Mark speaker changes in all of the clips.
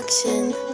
Speaker 1: production.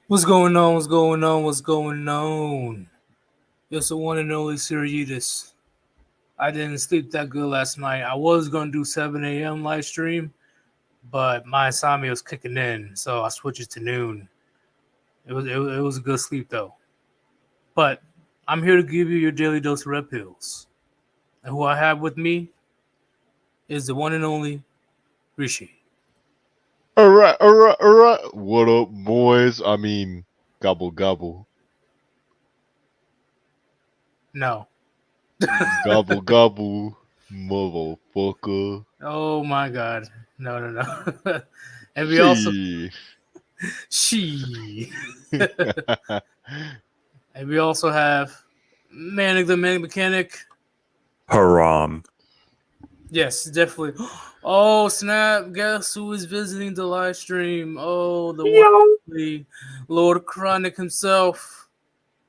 Speaker 1: What's going on? What's going on? What's going on? It's the one and only Sir Yeetus. I didn't sleep that good last night. I was going to do 7 a.m. live stream, but my insomnia was kicking in, so I switched it to noon. It was a good sleep, though. But I'm here to give you your daily dose of red pills. And who I have with me is the one and only Rishi.
Speaker 2: All right. What up, boys? I mean, gobble gobble,
Speaker 1: No.
Speaker 2: gobble gobble, motherfucker.
Speaker 1: Oh my God. No. And we also
Speaker 2: She.
Speaker 1: and we also have Manic the Manic Mechanic.
Speaker 3: Haram.
Speaker 1: Yes, definitely. Oh snap! Guess who is visiting the live stream? Oh, the wonderfully Lord Chronic himself.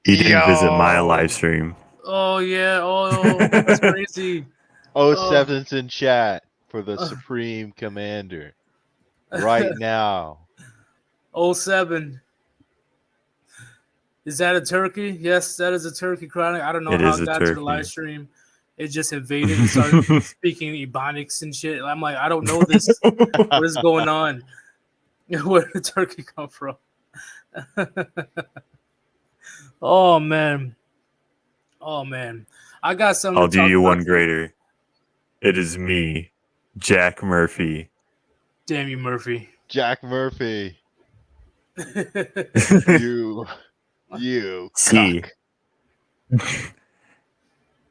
Speaker 3: He didn't visit my live stream.
Speaker 1: Oh yeah. Oh, that's crazy.
Speaker 2: Seven's in chat for the Supreme Commander right now.
Speaker 1: 07. Is that a turkey? Yes, that is a turkey, Chronic. I don't know
Speaker 3: It
Speaker 1: how
Speaker 3: is
Speaker 1: it
Speaker 3: a
Speaker 1: got to the
Speaker 3: turkey.
Speaker 1: live stream. it just invaded and started speaking Ebonics and shit. I'm like, I don't know this. What is going on? Where did turkey come from? Oh man. Oh man. I got something
Speaker 3: I'll
Speaker 1: to
Speaker 3: do
Speaker 1: talk
Speaker 3: you
Speaker 1: about
Speaker 3: one
Speaker 1: too.
Speaker 3: greater. It is me, Jack Murphy.
Speaker 1: Damn you, Murphy.
Speaker 2: Jack Murphy. You
Speaker 3: See,
Speaker 2: cuck.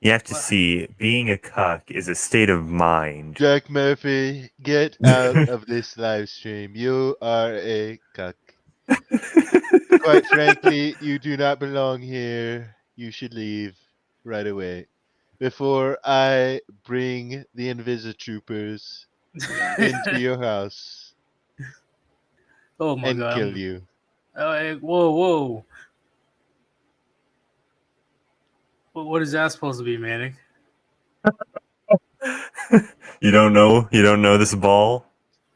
Speaker 3: you have to see, being a cuck is a state of mind.
Speaker 2: Jack Murphy, get out of this live stream. You are a cuck. Quite frankly, you do not belong here. You should leave right away. Before I bring the Invisitroopers into your house
Speaker 1: Oh my
Speaker 2: and
Speaker 1: god.
Speaker 2: kill you.
Speaker 1: Whoa. What is that supposed to be, Manic?
Speaker 3: You don't know? You don't know this ball?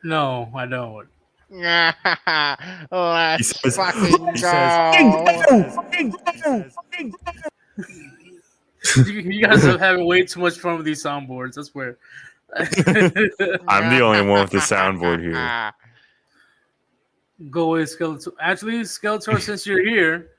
Speaker 1: No, I don't.
Speaker 2: Let's
Speaker 3: says-
Speaker 2: fucking
Speaker 3: he
Speaker 2: go.
Speaker 1: You guys are having way too much fun with these soundboards. I swear.
Speaker 3: I'm the only one with the soundboard here.
Speaker 1: Go away, Skeletor. Actually, Skeletor, since you're here,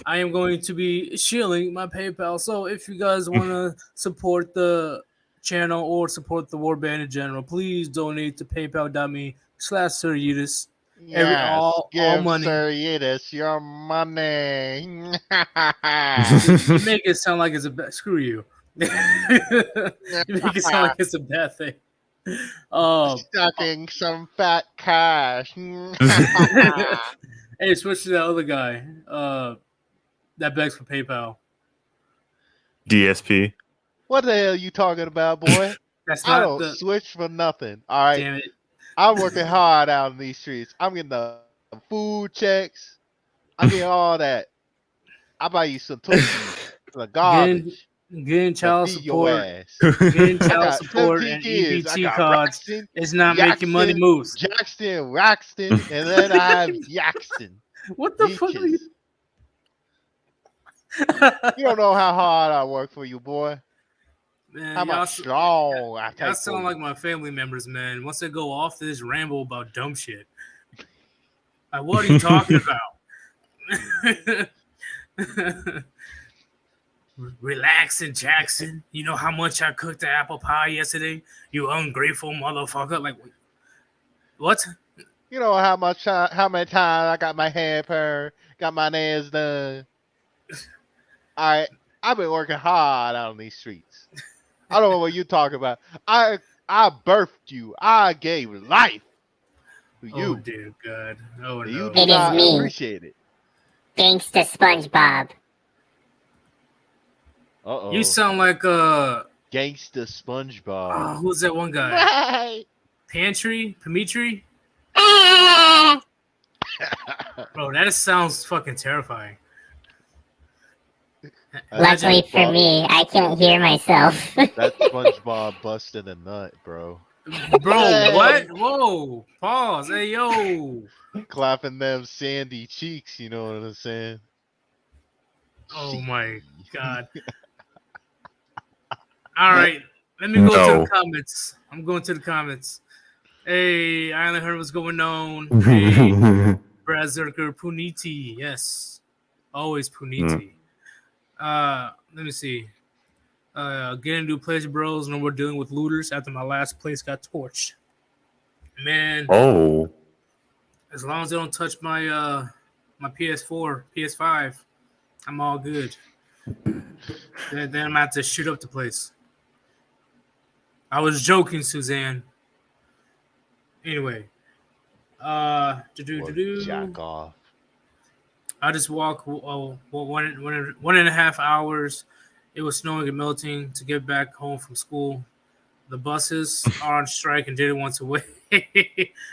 Speaker 1: I am going to be shilling my PayPal. So if you guys want to support the channel or support the Warband in general, please donate to paypal.me/Sir Yeetus. All
Speaker 2: Give
Speaker 1: money.
Speaker 2: Sir Yeetus your money.
Speaker 1: You make it sound like it's a bad. Screw you. You make it sound like it's a bad thing.
Speaker 2: Sucking some fat cash.
Speaker 1: Hey, switch to that other guy. That begs for PayPal.
Speaker 3: DSP.
Speaker 2: What the hell are you talking about, boy?
Speaker 1: That's
Speaker 2: I
Speaker 1: not
Speaker 2: don't
Speaker 1: the.
Speaker 2: switch for nothing. All right.
Speaker 1: Damn it.
Speaker 2: I'm working hard out in these streets. I'm getting the food checks. I'm getting all that. I buy you some Tootsie, the garbage.
Speaker 1: Getting child
Speaker 2: Feed your
Speaker 1: support.
Speaker 2: ass.
Speaker 1: Getting
Speaker 2: I
Speaker 1: child
Speaker 2: got
Speaker 1: support
Speaker 2: 17
Speaker 1: and
Speaker 2: kids. I
Speaker 1: EBT
Speaker 2: got
Speaker 1: cards
Speaker 2: Braxton,
Speaker 1: is not making money
Speaker 2: Yaxton,
Speaker 1: moves.
Speaker 2: Jackson, Raxton, and then I have Yaxton.
Speaker 1: What the fuck are you?
Speaker 2: You don't know how hard I work for you, boy.
Speaker 1: Man,
Speaker 2: How much strong I
Speaker 1: y'all
Speaker 2: take for
Speaker 1: sound
Speaker 2: you.
Speaker 1: like my family members, man. Once they go off this ramble about dumb shit, like what are you talking about? Relaxing, Jackson. You know how much I cooked the apple pie yesterday? You ungrateful motherfucker. Like, what?
Speaker 2: You know how many times I got my hair permed, got my nails done. I've been working hard out on these streets. I don't know what you're talking about. I birthed you. I gave life to you.
Speaker 1: Oh dear God. Oh
Speaker 2: And
Speaker 1: no.
Speaker 2: you do
Speaker 4: It is
Speaker 2: not
Speaker 4: me.
Speaker 2: appreciate it.
Speaker 4: Thanks to SpongeBob.
Speaker 2: Uh-oh.
Speaker 1: You sound like
Speaker 2: Gangsta SpongeBob.
Speaker 1: who's that one guy?
Speaker 2: Right.
Speaker 1: Pamitri?
Speaker 4: Ah!
Speaker 1: Bro, that sounds fucking terrifying.
Speaker 4: Luckily for me, I can't hear myself.
Speaker 2: That's SpongeBob busting a nut, bro.
Speaker 1: Bro, what? Whoa. Pause. Hey, yo.
Speaker 2: Clapping them sandy cheeks, you know what I'm saying?
Speaker 1: Oh my God. All right. Let me go to the comments. I'm going to the comments. Hey, I only heard what's going on. Hey, Brazerker Puniti. Yes. Always Puniti. Let me see. Getting to place bros when we're dealing with looters after my last place got torched. Man,
Speaker 3: Oh.
Speaker 1: as long as they don't touch my my PS4, PS5, I'm all good. Then I'm gonna have to shoot up the place. I was joking, Suzanne. Anyway,
Speaker 2: Jack off.
Speaker 1: I just walked 1.5 hours. It was snowing and melting to get back home from school. The buses are on strike and didn't want to wait.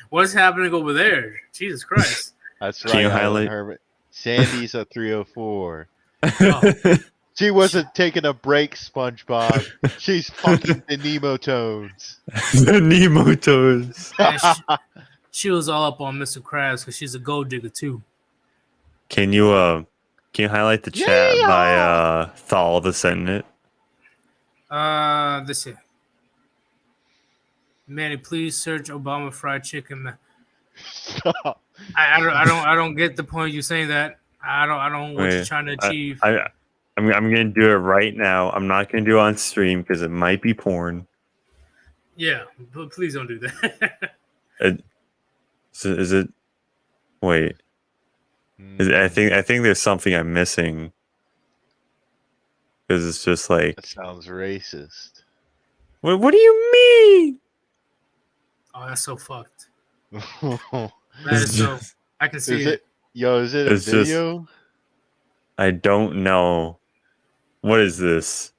Speaker 1: What's happening over there? Jesus Christ.
Speaker 2: That's
Speaker 3: Can you
Speaker 2: right, Alan
Speaker 3: highlight-
Speaker 2: Hermit. Sandy's a 304.
Speaker 1: Oh,
Speaker 2: She wasn't taking a break, SpongeBob. She's fucking the Nemo tones.
Speaker 3: The Nemo toes.
Speaker 1: man, she was all up on Mr. Krabs because she's a gold digger too.
Speaker 3: Can you highlight the chat by Thal the Senate?
Speaker 1: This here. Manny, please search Obama fried chicken.
Speaker 2: Stop.
Speaker 1: I don't get the point you saying that. I don't what you're
Speaker 3: Wait,
Speaker 1: trying to achieve.
Speaker 3: I'm gonna do it right now. I'm not gonna do it on stream because it might be porn.
Speaker 1: Yeah, but please don't do that.
Speaker 3: Is it? Wait. I think there's something I'm missing. Because it's just like,
Speaker 2: That sounds racist.
Speaker 3: what do you mean?
Speaker 1: Oh, that's so fucked.
Speaker 2: Is
Speaker 1: That is so. I can see it.
Speaker 2: it? Yo, is it a
Speaker 3: It's just-
Speaker 2: video?
Speaker 3: I don't know. What is this?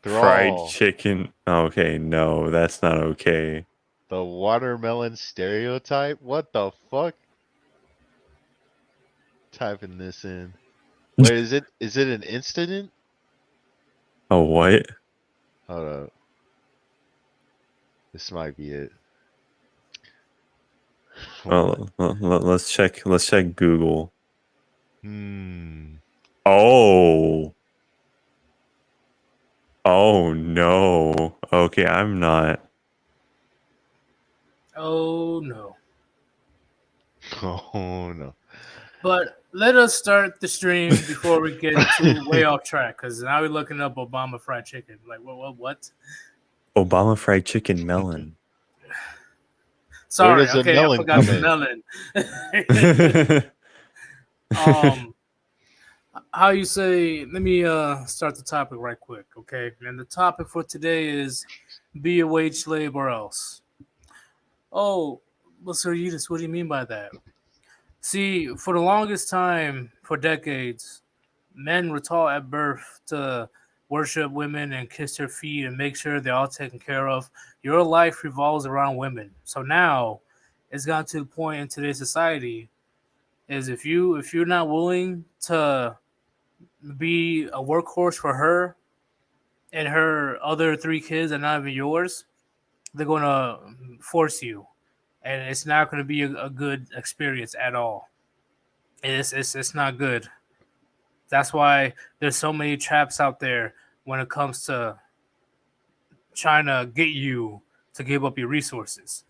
Speaker 3: Fried
Speaker 2: Thrall.
Speaker 3: chicken. Okay, no, that's not okay.
Speaker 2: The watermelon stereotype? What the fuck? Typing this in. Wait, is it an incident?
Speaker 3: Oh, what?
Speaker 2: Hold up. This might be it.
Speaker 3: Well, let's check. Let's check Google.
Speaker 2: Hmm.
Speaker 3: Oh. Oh no. Okay, I'm not.
Speaker 1: Oh no.
Speaker 2: Oh no.
Speaker 1: But let us start the stream before we get too way off track, because now we're looking up Obama fried chicken. Like what?
Speaker 3: Obama fried chicken melon.
Speaker 1: Sorry,
Speaker 2: does the
Speaker 1: okay, I
Speaker 2: melon
Speaker 1: forgot
Speaker 2: come
Speaker 1: the melon. How you say? Let me start the topic right quick, okay? And the topic for today is be a wage slave or else. Oh, well, Sir Yeetus, what do you mean by that? See, for the longest time, for decades, men were taught at birth to worship women and kiss their feet and make sure they're all taken care of. Your life revolves around women. So now it's gotten to the point in today's society is if you're not willing to be a workhorse for her and her other 3 kids are not even yours, they're gonna force you, and it's not gonna be a good experience at all. It's not good. That's why there's so many traps out there when it comes to trying to get you to give up your resources.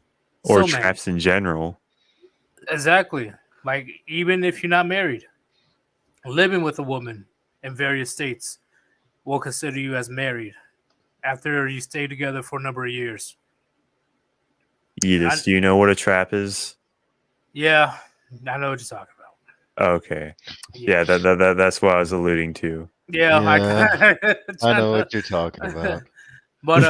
Speaker 3: Or
Speaker 1: So many.
Speaker 3: traps in general.
Speaker 1: Exactly. Like even if you're not married, living with a woman in various states will consider you as married after you stay together for a number of years.
Speaker 3: Yeetus, do you know what a trap is?
Speaker 1: Yeah, I know what you're talking about.
Speaker 3: Okay. Yeah, that's what I was alluding to.
Speaker 1: Yeah,
Speaker 2: I know what you're talking about.
Speaker 1: But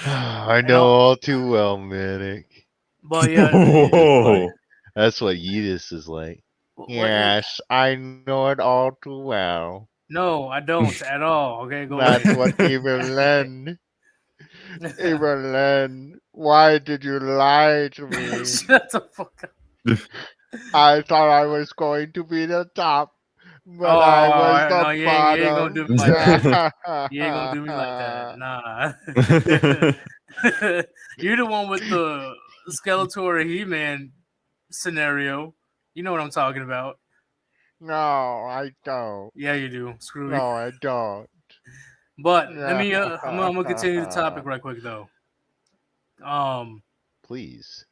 Speaker 2: I know all too well, Manic.
Speaker 1: but yeah,
Speaker 3: Whoa.
Speaker 2: That's what Yeetus is like.
Speaker 1: what-
Speaker 2: Yes, I know it all too well.
Speaker 1: no, I don't at all. Okay, go
Speaker 2: That's
Speaker 1: ahead.
Speaker 2: what Evelyn. Evelyn, why did you lie to me?
Speaker 1: Shut the fuck up.
Speaker 2: I thought I was going to be the top, but
Speaker 1: Oh,
Speaker 2: I was the
Speaker 1: no, you ain't gonna do
Speaker 2: bottom.
Speaker 1: me like that. You ain't gonna do me like that. Nah. You're the one with the Skeletor He-Man scenario. You know what I'm talking about.
Speaker 2: No, I don't.
Speaker 1: Yeah, you do. Screw you.
Speaker 2: No, I don't.
Speaker 1: But let me. I'm gonna continue the topic right quick though.
Speaker 2: Please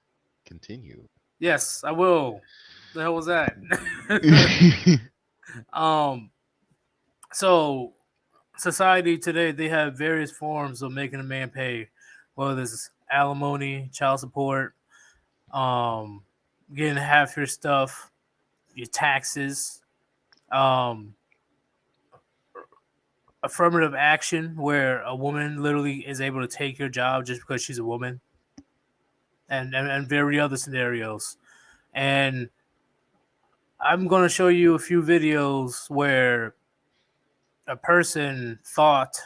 Speaker 2: continue.
Speaker 1: Yes, I will. The hell was that? So society today they have various forms of making a man pay, whether it's alimony, child support, getting half your stuff, your taxes, affirmative action where a woman literally is able to take your job just because she's a woman, and very other scenarios. And I'm going to show you a few videos where a person thought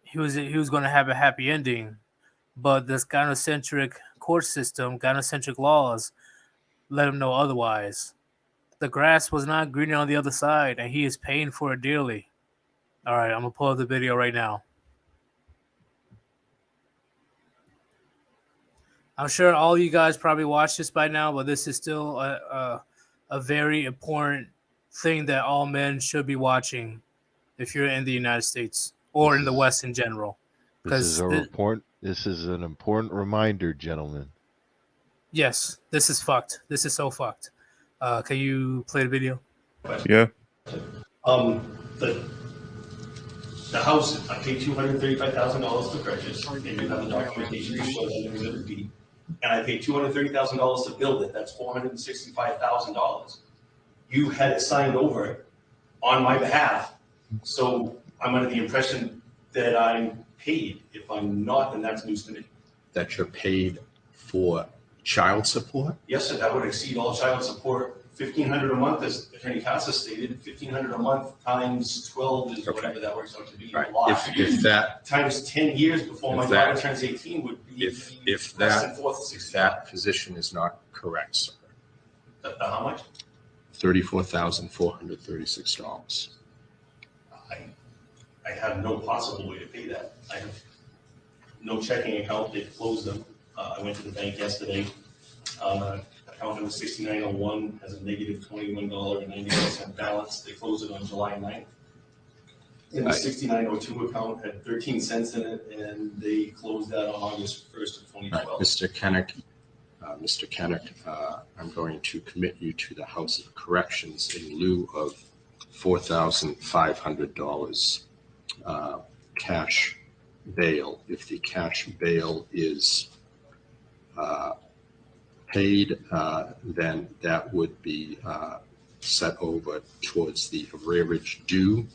Speaker 1: he was going to have a happy ending, but this gynocentric court system, gynocentric laws, let him know otherwise. The grass was not greener on the other side, and he is paying for it dearly. All right, I'm gonna pull up the video right now. I'm sure all you guys probably watched this by now, but this is still a very important thing that all men should be watching if you're in the United States. or
Speaker 2: This
Speaker 1: in the
Speaker 2: is-
Speaker 1: West in general.
Speaker 2: This is
Speaker 1: Because
Speaker 2: This is an important reminder, gentlemen.
Speaker 1: yes, this is fucked. This is so fucked. Can you play the video?
Speaker 3: Yeah.
Speaker 5: The house, I paid $235,000 to purchase, and you have the documentation to show that it was a deed. And I paid $230,000 to build it, that's $465,000. You had it signed over on my behalf, so I'm under the impression that I'm paid. If I'm not, then that's news to me.
Speaker 6: That you're paid for child support?
Speaker 5: Yes, sir, that would exceed all child support. $1,500 a month, as Attorney Casa stated, $1,500 a month times 12 is whatever that works out to be.
Speaker 6: Right.
Speaker 5: A lot.
Speaker 6: If that
Speaker 5: Times 10 years before my
Speaker 6: If
Speaker 5: daughter
Speaker 6: that-
Speaker 5: turns 18 would be
Speaker 6: if
Speaker 5: less
Speaker 6: that
Speaker 5: than fourth,
Speaker 6: if that position is not correct, sir,
Speaker 5: how much?
Speaker 6: $34,436.
Speaker 5: I have no possible way to pay that. I have no checking account. They've closed them. I went to the bank yesterday. Account number 6901 has a negative $21.99 balance. They closed it on July 9th. And the
Speaker 6: Right.
Speaker 5: 6902 account had 13 cents in it, and they closed that on August 1st of
Speaker 6: Right,
Speaker 5: 2012.
Speaker 6: Mr. Kennick, I'm going to commit you to the House of Corrections in lieu of $4,500 cash bail. If the cash bail is paid, then that would be set over towards the arrearage due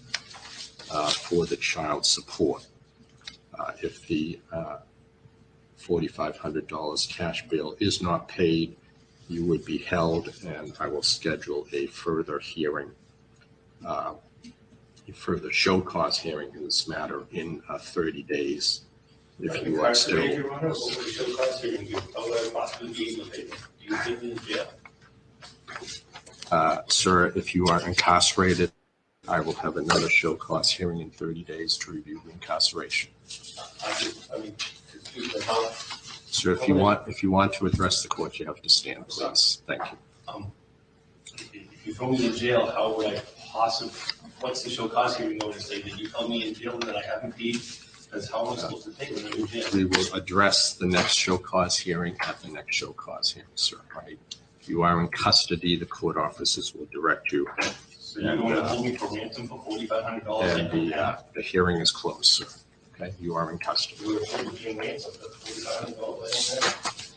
Speaker 6: for the child support. If the $4,500 cash bail is not paid, you would be held, and I will schedule a further hearing, a further show cause hearing in this matter in 30 days. If you are still,
Speaker 5: Your Honor, what would show cause hearing do? How would I possibly be able to pay them? Do you think in jail?
Speaker 6: sir, if you are incarcerated, I will have another show cause hearing in 30 days to review the incarceration.
Speaker 5: How,
Speaker 6: Sir, if you want to address the court, you have to stand, please. Thank you.
Speaker 5: if you throw me in jail, how would I possibly, what's the show cause hearing going to say? Did you tell me in jail that I haven't paid? Because how am I supposed to pay when I'm in jail?
Speaker 6: We will address the next show cause hearing at the next show cause hearing, sir, right? If you are in custody, the court officers will direct you,
Speaker 5: So you're going to hold me for ransom for $4,500?
Speaker 6: and the hearing is closed, sir. Okay, you are in custody.
Speaker 5: We're paying ransom for $4,500.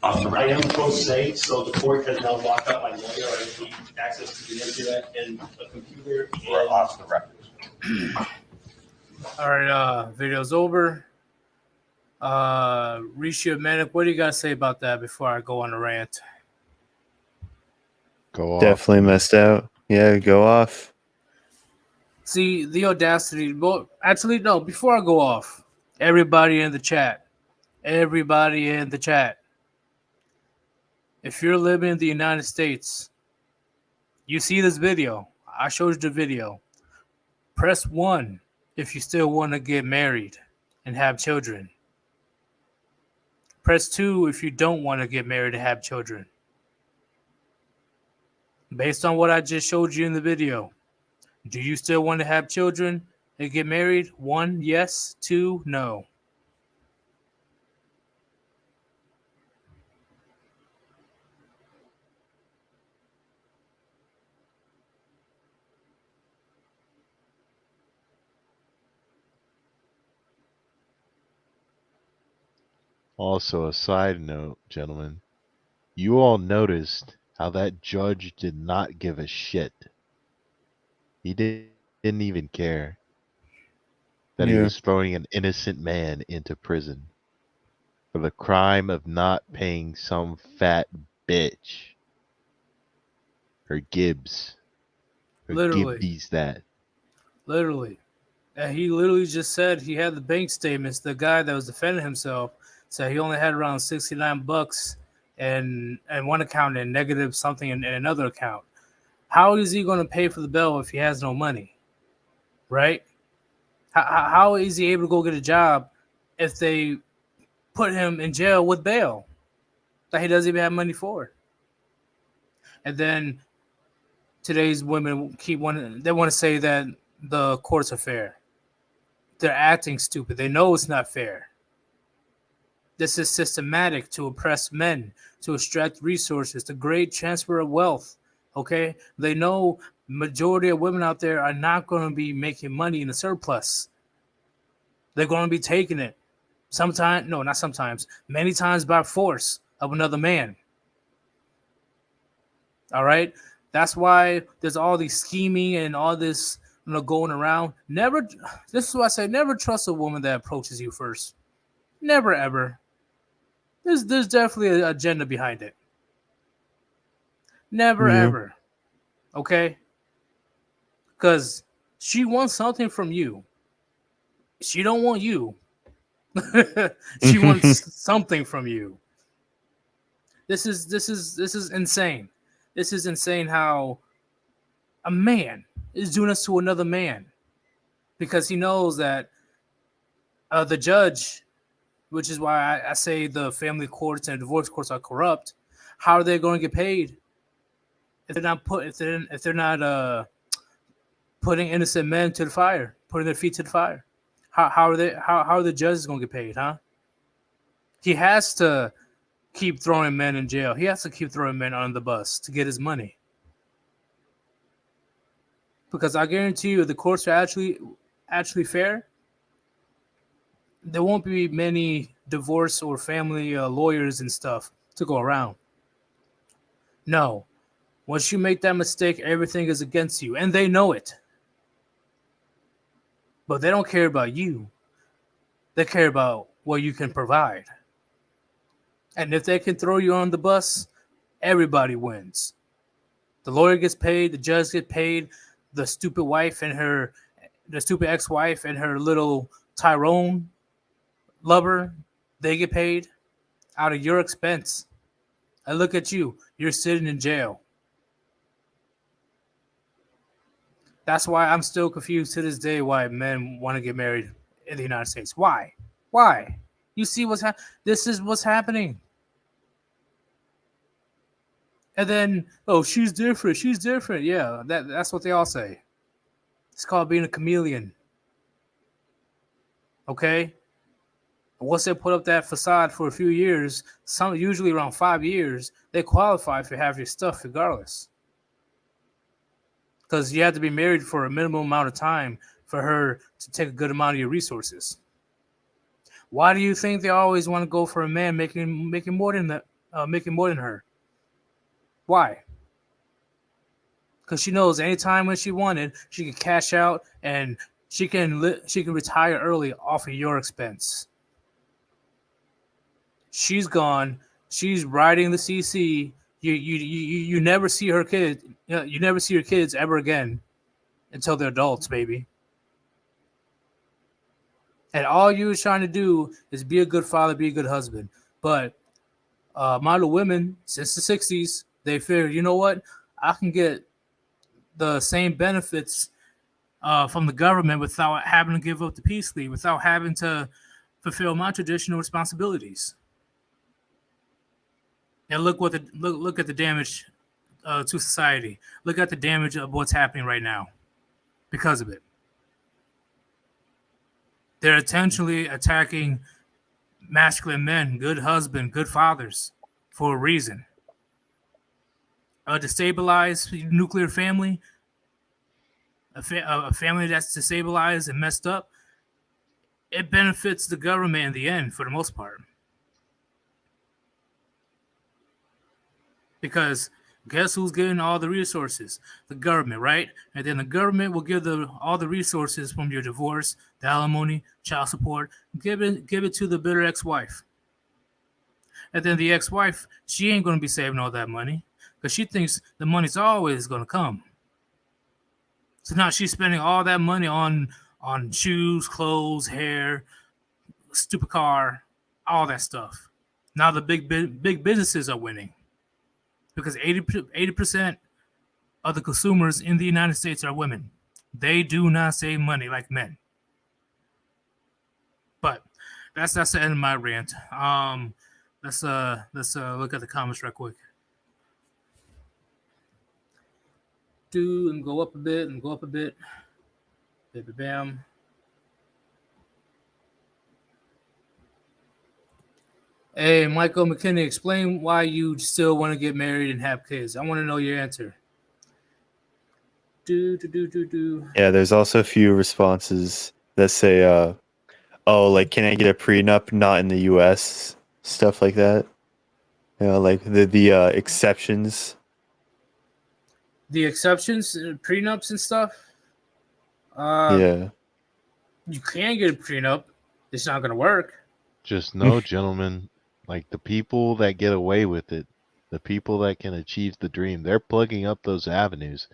Speaker 6: Off the
Speaker 5: I
Speaker 6: record.
Speaker 5: am pro se, so the court has now locked up my lawyer. I need access to the internet and a computer.
Speaker 6: We're off the record.
Speaker 1: All right, video's over. Rishi Manic, what do you guys say about that before I go on a rant?
Speaker 2: Go off.
Speaker 3: Definitely messed out. Yeah, go off.
Speaker 1: See, the audacity. Well, actually, no, before I go off, everybody in the chat, if you're living in the United States, you see this video. I showed you the video. Press 1 if you still want to get married and have children. Press 2 if you don't want to get married and have children. Based on what I just showed you in the video, do you still want to have children and get married? 1, yes. 2, no.
Speaker 2: Also, a side note, gentlemen, you all noticed how that judge did not give a shit. He didn't even care that he
Speaker 3: Yeah.
Speaker 2: was throwing an innocent man into prison for the crime of not paying some fat bitch. Or Gibbs. Or
Speaker 1: Literally.
Speaker 2: Gibbies that.
Speaker 1: Literally. And he literally just said he had the bank statements. The guy that was defending himself said he only had around $69 and one account and negative something in another account. How is he going to pay for the bail if he has no money? Right? How is he able to go get a job if they put him in jail with bail that he doesn't even have money for? And then today's women they want to say that the courts are fair. They're acting stupid. They know it's not fair. This is systematic to oppress men, to extract resources, to great transfer of wealth. Okay? They know majority of women out there are not going to be making money in a surplus. They're going to be taking it. Sometimes, no, not sometimes, many times by force of another man. All right? That's why there's all these scheming and all this, going around. This is why I say never trust a woman that approaches you first. Never, ever. There's definitely an agenda behind it. Never, ever. Okay? Because she wants something from you. She don't want you. She wants something from you. This is insane. This is insane how a man is doing this to another man because he knows that the judge, which is why I say the family courts and divorce courts are corrupt. How are they going to get paid if they're not putting innocent men to the fire, putting their feet to the fire? How are the judges going to get paid, huh? He has to keep throwing men in jail. He has to keep throwing men on the bus to get his money. Because I guarantee you, if the courts are actually fair, there won't be many divorce or family lawyers and stuff to go around. No. Once you make that mistake, everything is against you. And they know it. But they don't care about you. They care about what you can provide. And if they can throw you on the bus, everybody wins. The lawyer gets paid, the judge gets paid, the stupid ex-wife and her little Tyrone lover, they get paid out of your expense. And look at you, you're sitting in jail. That's why I'm still confused to this day why men want to get married in the United States. Why? You see this is what's happening. And then, oh, she's different. Yeah, that's what they all say. It's called being a chameleon. Okay? Once they put up that facade for a few years, usually around 5 years, they qualify for half your stuff regardless. Because you have to be married for a minimum amount of time for her to take a good amount of your resources. Why do you think they always want to go for a man making more than her? Why? Because she knows anytime when she wanted, she can cash out and she can retire early off of your expense. She's gone. She's riding the CC. You never see her kid. You never see your kids ever again until they're adults, baby. And all you're trying to do is be a good father, be a good husband. But model women since the 60s, they figured, you know what? I can get the same benefits from the government without having to give up the peace leave, without having to fulfill my traditional responsibilities. And look at the damage to society. Look at the damage of what's happening right now because of it. They're intentionally attacking masculine men, good husbands, good fathers, for a reason. A destabilized nuclear family, a family that's destabilized and messed up, it benefits the government in the end for the most part. Because guess who's getting all the resources? The government, right? And then the government will give all the resources from your divorce, the alimony, child support. Give it to the bitter ex-wife. And then the ex-wife, she ain't going to be saving all that money because she thinks the money's always going to come. So now she's spending all that money on shoes, clothes, hair, stupid car, all that stuff. Now the big businesses are winning. Because 80% of the consumers in the United States are women. They do not save money like men. But that's the end of my rant. Let's look at the comments real quick. And go up a bit. Baby bam. Hey, Michael McKinney, explain why you still want to get married and have kids. I want to know your answer. Do.
Speaker 3: Yeah, there's also a few responses that say, "Oh, like, can I get a prenup not in the U.S.?" Stuff like that. Like the exceptions.
Speaker 1: The exceptions, prenups and stuff.
Speaker 3: Yeah.
Speaker 1: You can get a prenup. It's not going to work.
Speaker 2: Just know, gentlemen, like the people that get away with it, the people that can achieve the dream, they're plugging up those avenues.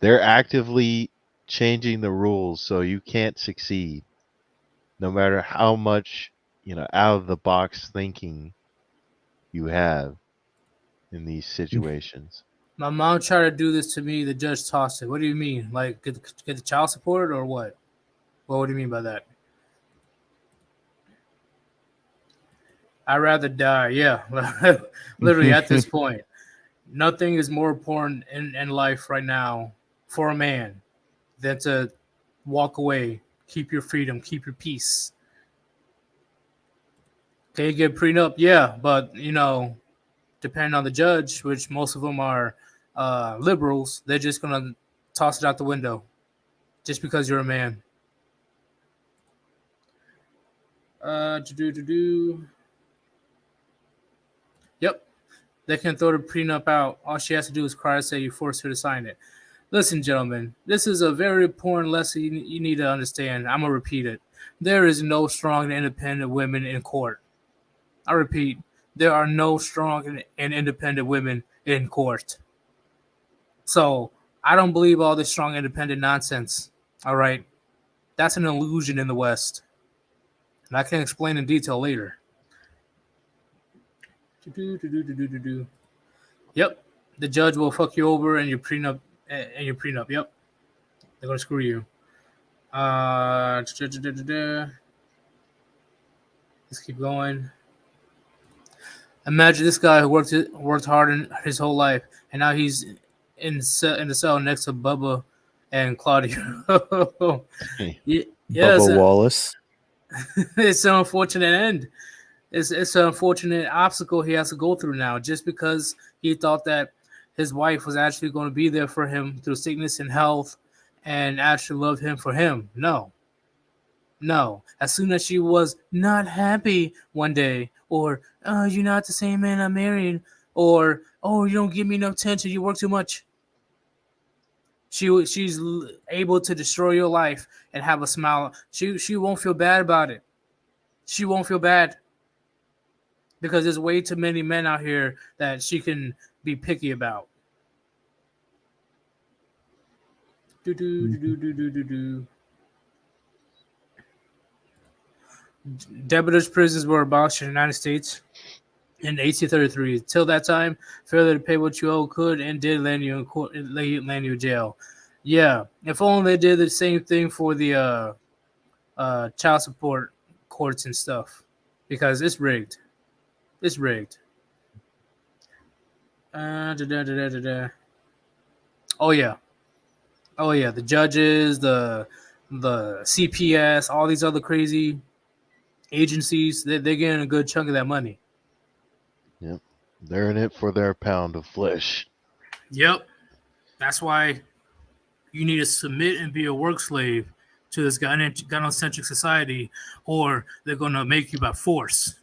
Speaker 2: They're actively changing the rules so you can't succeed, no matter how much, out of the box thinking you have in these situations.
Speaker 1: My mom tried to do this to me. The judge tossed it. What do you mean? Like get the child support or what? What do you mean by that? I'd rather die. Yeah, literally at this point, nothing is more important in life right now for a man than to walk away, keep your freedom, keep your peace. Can you get prenup? Yeah, but depending on the judge, which most of them are liberals, they're just gonna toss it out the window just because you're a man. Yep, they can throw the prenup out. All she has to do is cry and say you forced her to sign it. Listen, gentlemen, this is a very important lesson you need to understand. I'm gonna repeat it. There is no strong and independent women in court. I repeat, there are no strong and independent women in court. So I don't believe all this strong independent nonsense. All right. That's an illusion in the West. And I can explain in detail later. Yep. The judge will fuck you over and your prenup. Yep. They're gonna screw you. Let's keep going. Imagine this guy who worked hard in his whole life, and now he's in the cell next to Bubba and Claudia. Yes,
Speaker 3: Bubba Wallace.
Speaker 1: It's an unfortunate end. It's an unfortunate obstacle he has to go through now, just because he thought that his wife was actually going to be there for him through sickness and health, and actually love him for him. No. As soon as she was not happy one day, or oh, you're not the same man I married, or oh, you don't give me enough attention, you work too much. She's able to destroy your life and have a smile. She won't feel bad about it. She won't feel bad because there's way too many men out here that she can be picky about. Debitors' prisons were abolished in the United States in 1833. Till that time, failure to pay what you owe could and did land you in court, land you in jail. Yeah, if only they did the same thing for the child support courts and stuff, because it's rigged. It's rigged. Oh yeah, the judges, the CPS, all these other crazy agencies, they're getting a good chunk of that money.
Speaker 2: Yep. They're in it for their pound of flesh.
Speaker 1: Yep. That's why you need to submit and be a work slave to this gynocentric society, or they're going to make you by force.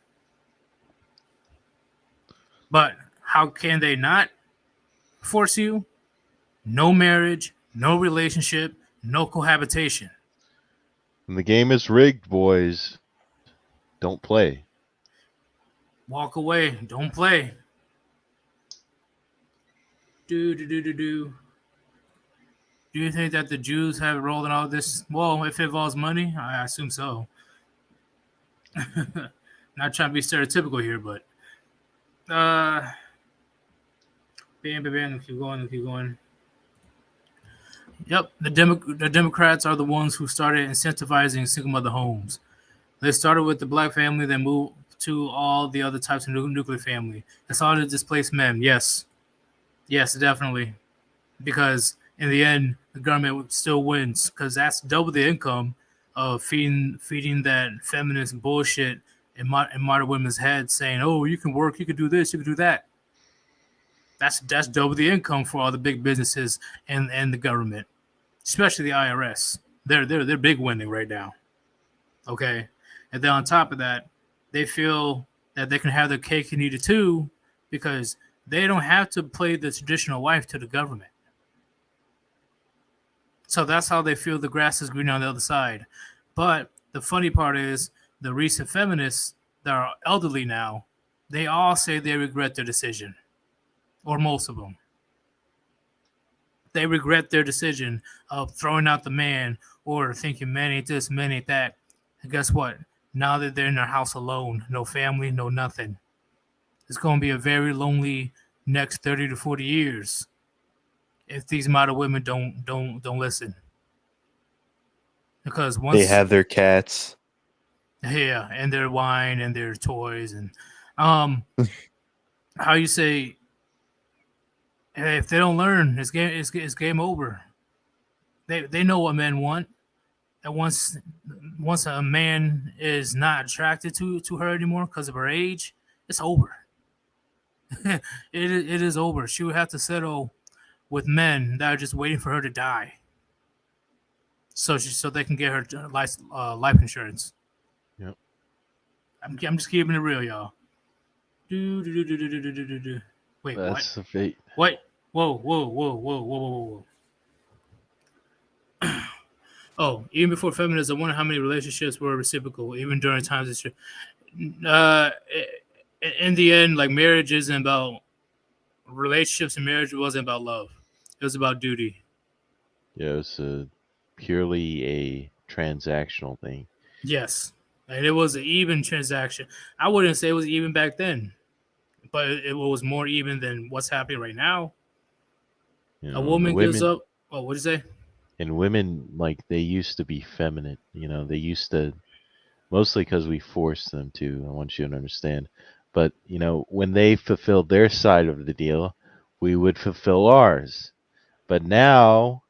Speaker 1: But how can they not force you? No marriage, no relationship, no cohabitation.
Speaker 2: And the game is rigged, boys. Don't play.
Speaker 1: Walk away. Don't play. Do you think that the Jews have a role in all this? Well, if it involves money, I assume so. Not trying to be stereotypical here, but bam, keep going. Yep, the Democrats are the ones who started incentivizing single mother homes. They started with the black family, then moved to all the other types of nuclear family. They started to displace men. Yes, definitely, because in the end, the government still wins because that's double the income of feeding that feminist bullshit in modern women's heads, saying, "Oh, you can work, you can do this, you can do that." That's double the income for all the big businesses and the government, especially the IRS. They're big winning right now. Okay, and then on top of that, they feel that they can have their cake and eat it too, because they don't have to play the traditional wife to the government. So that's how they feel the grass is green on the other side. But the funny part is the recent feminists that are elderly now, they all say they regret their decision, or most of them. They regret their decision of throwing out the man or thinking man ain't this, man ain't that. And guess what? Now that they're in their house alone, no family, no nothing. It's going to be a very lonely next 30 to 40 years if these model women don't listen. Because once
Speaker 3: They have their cats.
Speaker 1: yeah, and their wine and their toys and how you say, hey, if they don't learn, it's game over. They know what men want. And once a man is not attracted to her anymore because of her age, it's over. it is over. She would have to settle with men that are just waiting for her to die, so they can get her life insurance.
Speaker 2: Yep.
Speaker 1: I'm just keeping it real, y'all. Wait,
Speaker 2: That's the fate.
Speaker 1: what? Whoa. Oh, even before feminism, I wonder how many relationships were reciprocal, even during times of in the end, like marriage isn't about relationships, and marriage wasn't about love. It was about duty.
Speaker 2: Yeah, it's purely a transactional thing.
Speaker 1: Yes. And it was an even transaction. I wouldn't say it was even back then, but it was more even than what's happening right now.
Speaker 2: You
Speaker 1: A
Speaker 2: know,
Speaker 1: woman gives up. Oh, what did you say?
Speaker 2: And women, like, they used to be feminine. They used to, mostly because we forced them to. I want you to understand. But, when they fulfilled their side of the deal, we would fulfill ours. But now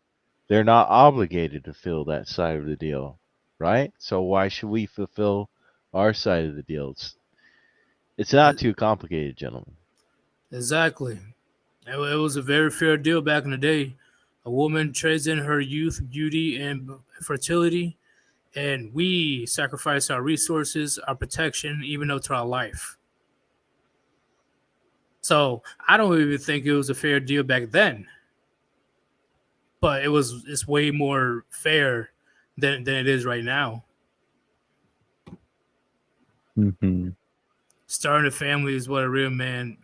Speaker 2: they're not obligated to fill that side of the deal, right? So why should we fulfill our side of the deal? It's not too complicated, gentlemen.
Speaker 1: Exactly. It was a very fair deal back in the day. A woman trades in her youth, beauty, and fertility, and we sacrifice our resources, our protection, even though to our life. So I don't even think it was a fair deal back then, but it's way more fair than it is right now.
Speaker 3: Mm-hmm.
Speaker 1: Starting a family is what a real man.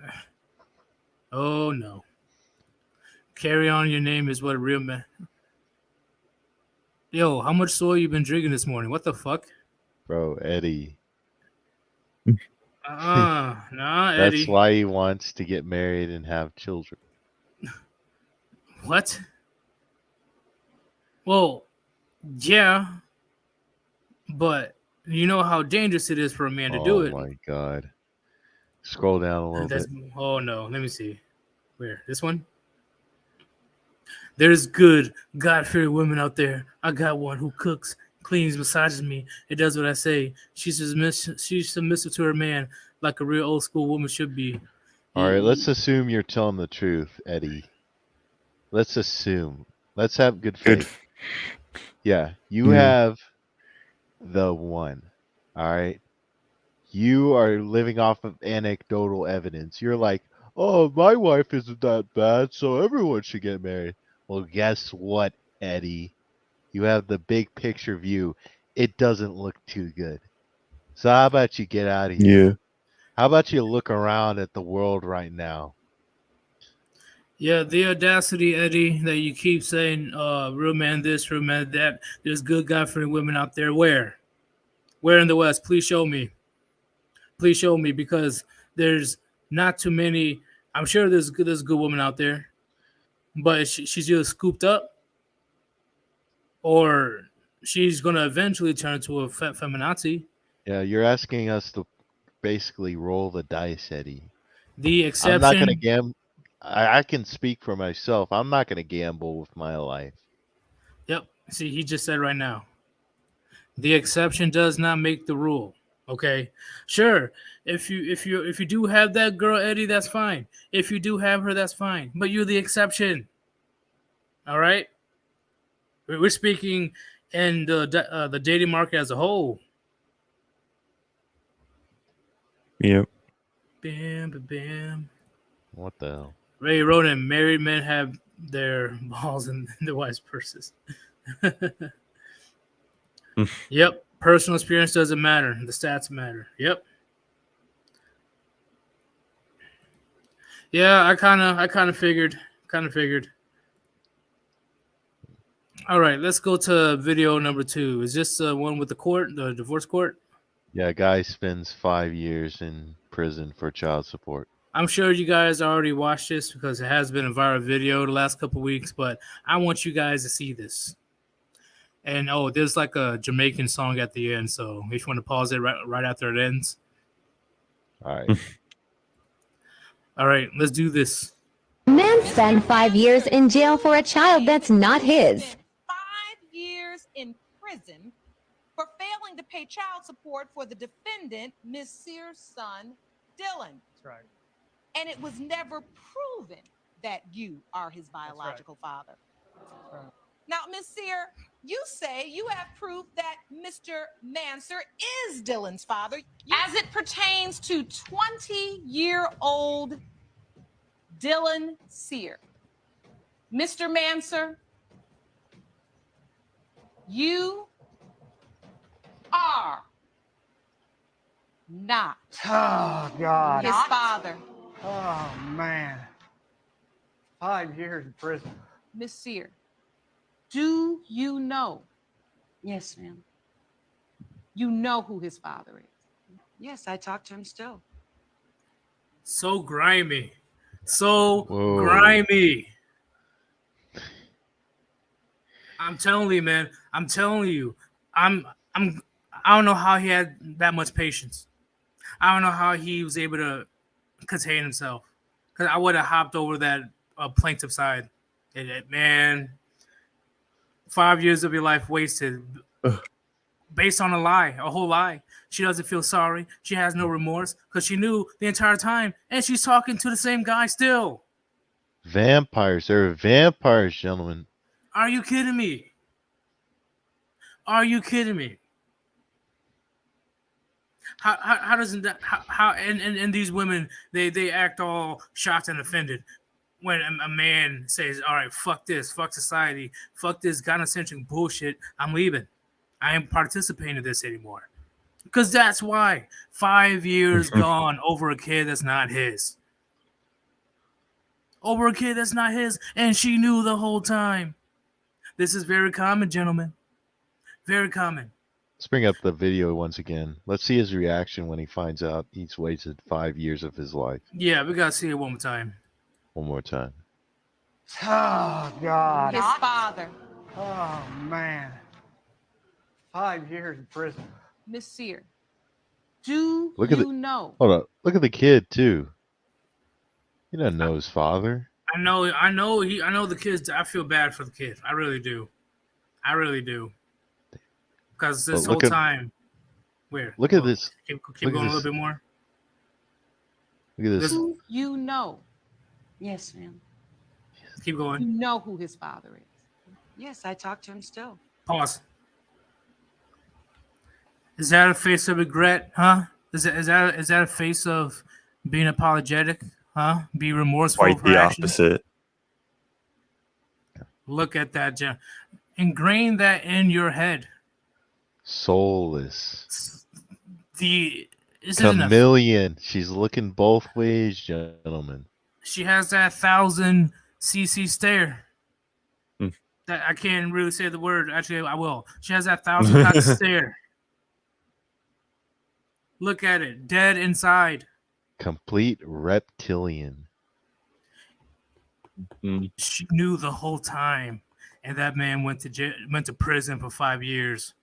Speaker 1: Oh no. Carry on your name is what a real man. Yo, how much soy you been drinking this morning? What the fuck?
Speaker 2: Bro, Eddie.
Speaker 1: Nah, Eddie.
Speaker 2: That's why he wants to get married and have children.
Speaker 1: What? Well, yeah, but you know how dangerous it is for a man to do it.
Speaker 2: Oh my God. Scroll down a little bit.
Speaker 1: Oh no, let me see. Where? This one? There's good, God-fearing women out there. I got one who cooks, cleans, massages me. It does what I say. She's submissive to her man like a real old school woman should be.
Speaker 2: All right, let's assume you're telling the truth, Eddie. Let's assume. Let's have good faith. Yeah, you have the one. All right. You are living off of anecdotal evidence. You're like, oh, my wife isn't that bad, so everyone should get married. Well, guess what, Eddie? You have the big picture view. It doesn't look too good. So how about you get out of here?
Speaker 3: Yeah.
Speaker 2: How about you look around at the world right now?
Speaker 1: Yeah, the audacity, Eddie, that you keep saying, real man this, real man that. There's good God-fearing women out there. Where? Where in the West? Please show me. Please show me, because there's not too many. I'm sure there's a good woman out there, but she's either scooped up or she's going to eventually turn into a feminazi.
Speaker 2: Yeah, you're asking us to basically roll the dice, Eddie.
Speaker 1: The exception.
Speaker 2: I'm not going to gamble. I can speak for myself. I'm not going to gamble with my life.
Speaker 1: Yep. See, he just said right now. The exception does not make the rule. Okay, sure. If you do have that girl, Eddie, that's fine. If you do have her, that's fine. But you're the exception. All right. We're speaking in the dating market as a whole.
Speaker 3: Yep.
Speaker 1: Bam, bam, bam.
Speaker 2: What the hell?
Speaker 1: Ray Ronan, married men have their balls in their wives' purses. Yep. Personal experience doesn't matter. The stats matter. Yep. Yeah, I kind of figured. All right, let's go to video number 2. Is this the one with the court, the divorce court?
Speaker 2: Yeah, guy spends 5 years in prison for child support.
Speaker 1: I'm sure you guys already watched this because it has been a viral video the last couple of weeks, but I want you guys to see this. And there's like a Jamaican song at the end, so if you want to pause it right after it ends.
Speaker 2: All right.
Speaker 1: All right, let's do this.
Speaker 7: Men spend 5 years in jail for a child that's not his.
Speaker 8: 5 years in prison for failing to pay child support for the defendant, Ms. Sears' son, Dylan.
Speaker 9: That's right.
Speaker 8: And it was never proven that you are his biological father.
Speaker 9: Right.
Speaker 8: Now, Ms. Sear, you say you have proof that Mr. Manser is Dylan's father as it pertains to 20-year-old Dylan Sear. Mr. Manser, you are not
Speaker 9: Oh, God.
Speaker 8: his father.
Speaker 9: Oh, man. 5 years in prison.
Speaker 8: Miss Sear, do you know?
Speaker 10: Yes, ma'am.
Speaker 8: You know who his father is.
Speaker 10: Yes, I talk to him still.
Speaker 1: So grimy. So
Speaker 2: Whoa.
Speaker 1: grimy. I'm telling you, man. I'm telling you. I don't know how he had that much patience. I don't know how he was able to contain himself. Because I would have hopped over that plaintiff side. Man, 5 years of your life wasted based on a whole lie. She doesn't feel sorry. She has no remorse because she knew the entire time. And she's talking to the same guy still.
Speaker 2: Vampires. They're vampires, gentlemen.
Speaker 1: Are you kidding me? Are you kidding me? How doesn't that how and these women they act all shocked and offended when a man says, all right, fuck this, fuck society, fuck this gynocentric bullshit, I'm leaving. I ain't participating in this anymore. Because that's why 5 years gone over a kid that's not his. Over a kid that's not his, and she knew the whole time. This is very common, gentlemen. Very common.
Speaker 2: Let's bring up the video once again. Let's see his reaction when he finds out he's wasted 5 years of his life.
Speaker 1: Yeah, we gotta see it one more time.
Speaker 2: One more time.
Speaker 9: Oh, God.
Speaker 8: His father.
Speaker 9: Oh, man. 5 years in prison.
Speaker 8: Miss Sear, do
Speaker 2: Look at
Speaker 8: you know?
Speaker 2: Hold on. Look at the kid too. He doesn't know his father.
Speaker 1: I know the kids. I feel bad for the kid. I really do. Because this
Speaker 2: But
Speaker 1: whole time,
Speaker 2: Look at this.
Speaker 1: Keep
Speaker 2: Look at
Speaker 1: going a
Speaker 2: this.
Speaker 1: little bit more.
Speaker 2: Look at this.
Speaker 8: Do you know?
Speaker 10: Yes, ma'am.
Speaker 1: Keep
Speaker 8: You
Speaker 1: going.
Speaker 8: know who his father is.
Speaker 10: Yes, I talk to him still.
Speaker 1: Pause. Is that a face of regret, huh? Is that a face of being apologetic, huh? Be remorseful
Speaker 3: Quite
Speaker 1: for
Speaker 3: the
Speaker 1: actions?
Speaker 3: opposite.
Speaker 1: Look at that, Jen. Ingrain that in your head.
Speaker 2: Soulless.
Speaker 1: This isn't a,
Speaker 2: Chameleon. She's looking both ways, gentlemen.
Speaker 1: she has that 1,000 cc stare.
Speaker 3: Hmm.
Speaker 1: That I can't really say the word. Actually, I will. She has that 1,000 cock stare. Look at it, dead inside.
Speaker 2: Complete reptilian.
Speaker 1: She knew the whole time, and that man went to prison for 5 years.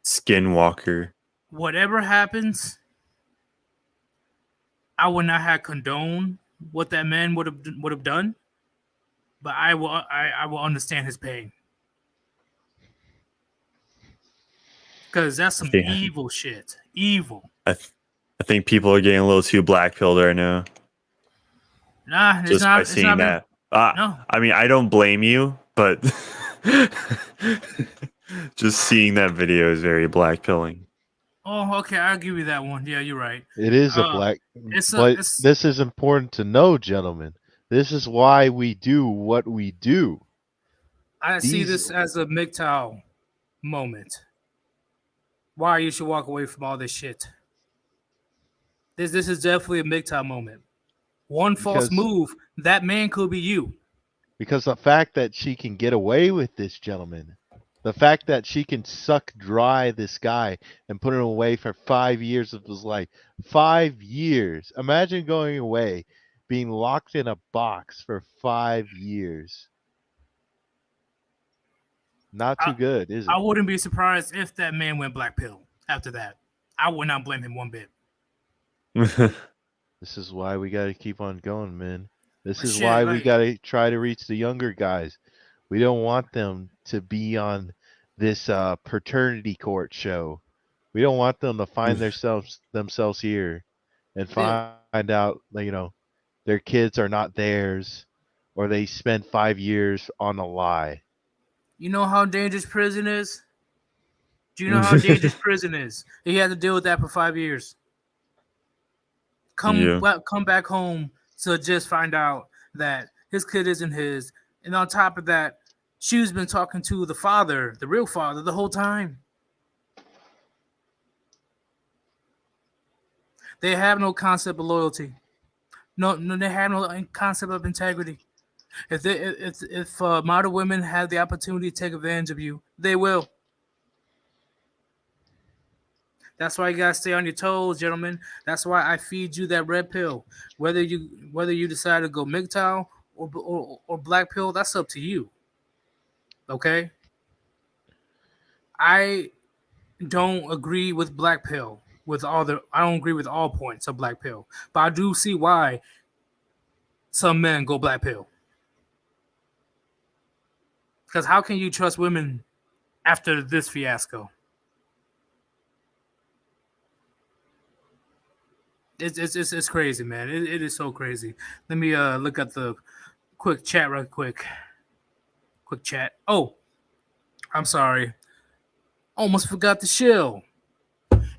Speaker 3: Skinwalker.
Speaker 1: Whatever happens, I would not have condoned what that man would have done, but I will understand his pain. Because that's some
Speaker 3: Yeah.
Speaker 1: evil shit. Evil.
Speaker 3: I think people are getting a little too black pilled right now.
Speaker 1: Nah, it's
Speaker 3: Just
Speaker 1: not.
Speaker 3: by
Speaker 1: It's
Speaker 3: seeing
Speaker 1: not.
Speaker 3: that.
Speaker 1: No.
Speaker 3: I mean, I don't blame you, but just seeing that video is very black pilling.
Speaker 1: Oh, okay. I'll give you that one. Yeah, you're right.
Speaker 2: It is a black, but this is important to know, gentlemen. This is why we do what we do.
Speaker 1: I see this as a MGTOW moment. Why you should walk away from all this shit. This is definitely a MGTOW moment. One false move, that man could be you.
Speaker 2: Because the fact that she can get away with this, gentlemen, the fact that she can suck dry this guy and put him away for 5 years of his life. 5 years. Imagine going away, being locked in a box for 5 years. Not too good, is it?
Speaker 1: I wouldn't be surprised if that man went black pill after that. I would not blame him one bit.
Speaker 2: This is why we got to keep on going, man. This is why we got to try to reach the younger guys. We don't want them to be on this paternity court show. We don't want them to find themselves here and find out, their kids are not theirs, or they spend 5 years on a lie.
Speaker 1: You know how dangerous prison is? Do you know how dangerous prison is? He had to deal with that for 5 years. Come back home to just find out that his kid isn't his. And on top of that, she's been talking to the father, the real father, the whole time. They have no concept of loyalty. No, they have no concept of integrity. If modern women have the opportunity to take advantage of you, they will. That's why you gotta stay on your toes, gentlemen. That's why I feed you that red pill. Whether you decide to go MGTOW or black pill, that's up to you. Okay? I don't agree with black pill I don't agree with all points of black pill, but I do see why some men go black pill. Because how can you trust women after this fiasco? It's crazy, man. It is so crazy. Let me look at the quick chat real quick. Quick chat. Oh, I'm sorry. Almost forgot to shill.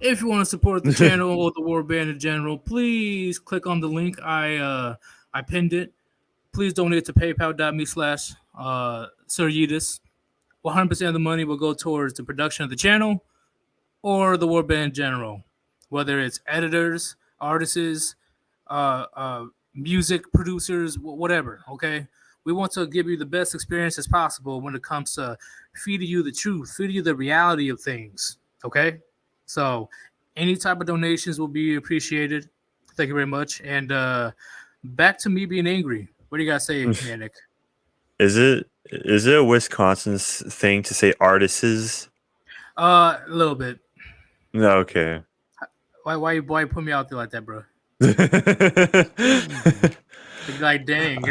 Speaker 1: If you want to support the channel or the Warband in general, please click on the link. I pinned it. Please donate to paypal.me/Sir Yeetus. 100% of the money will go towards the production of the channel or the Warband in general, whether it's editors, artists, music producers, whatever. Okay, we want to give you the best experience as possible when it comes to feeding you the truth, feeding you the reality of things. Okay, so any type of donations will be appreciated. Thank you very much. And back to me being angry. What do you guys say, Manic?
Speaker 3: Is it a Wisconsin thing to say artists?
Speaker 1: A little bit.
Speaker 3: No, okay.
Speaker 1: Why you put me out there like that, bro? Like, dang.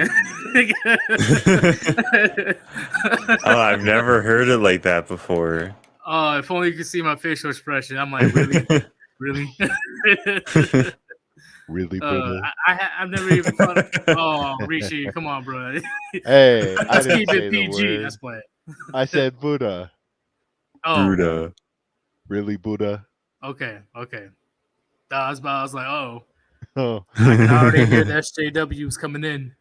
Speaker 3: Oh, I've never heard it like that before.
Speaker 1: Oh, if only you could see my facial expression. I'm like, really? Really?
Speaker 2: Really, brother?
Speaker 1: I've never even thought of, oh, Rishi, come on, bro.
Speaker 2: Hey,
Speaker 1: let's
Speaker 2: I didn't
Speaker 1: keep
Speaker 2: say
Speaker 1: it
Speaker 2: the
Speaker 1: PG.
Speaker 2: word.
Speaker 1: Let's play it.
Speaker 2: I said Buddha.
Speaker 1: Oh,
Speaker 3: Buddha.
Speaker 2: Really, Buddha?
Speaker 1: Okay. I was like, oh.
Speaker 2: Oh.
Speaker 1: I can already hear the SJWs coming in.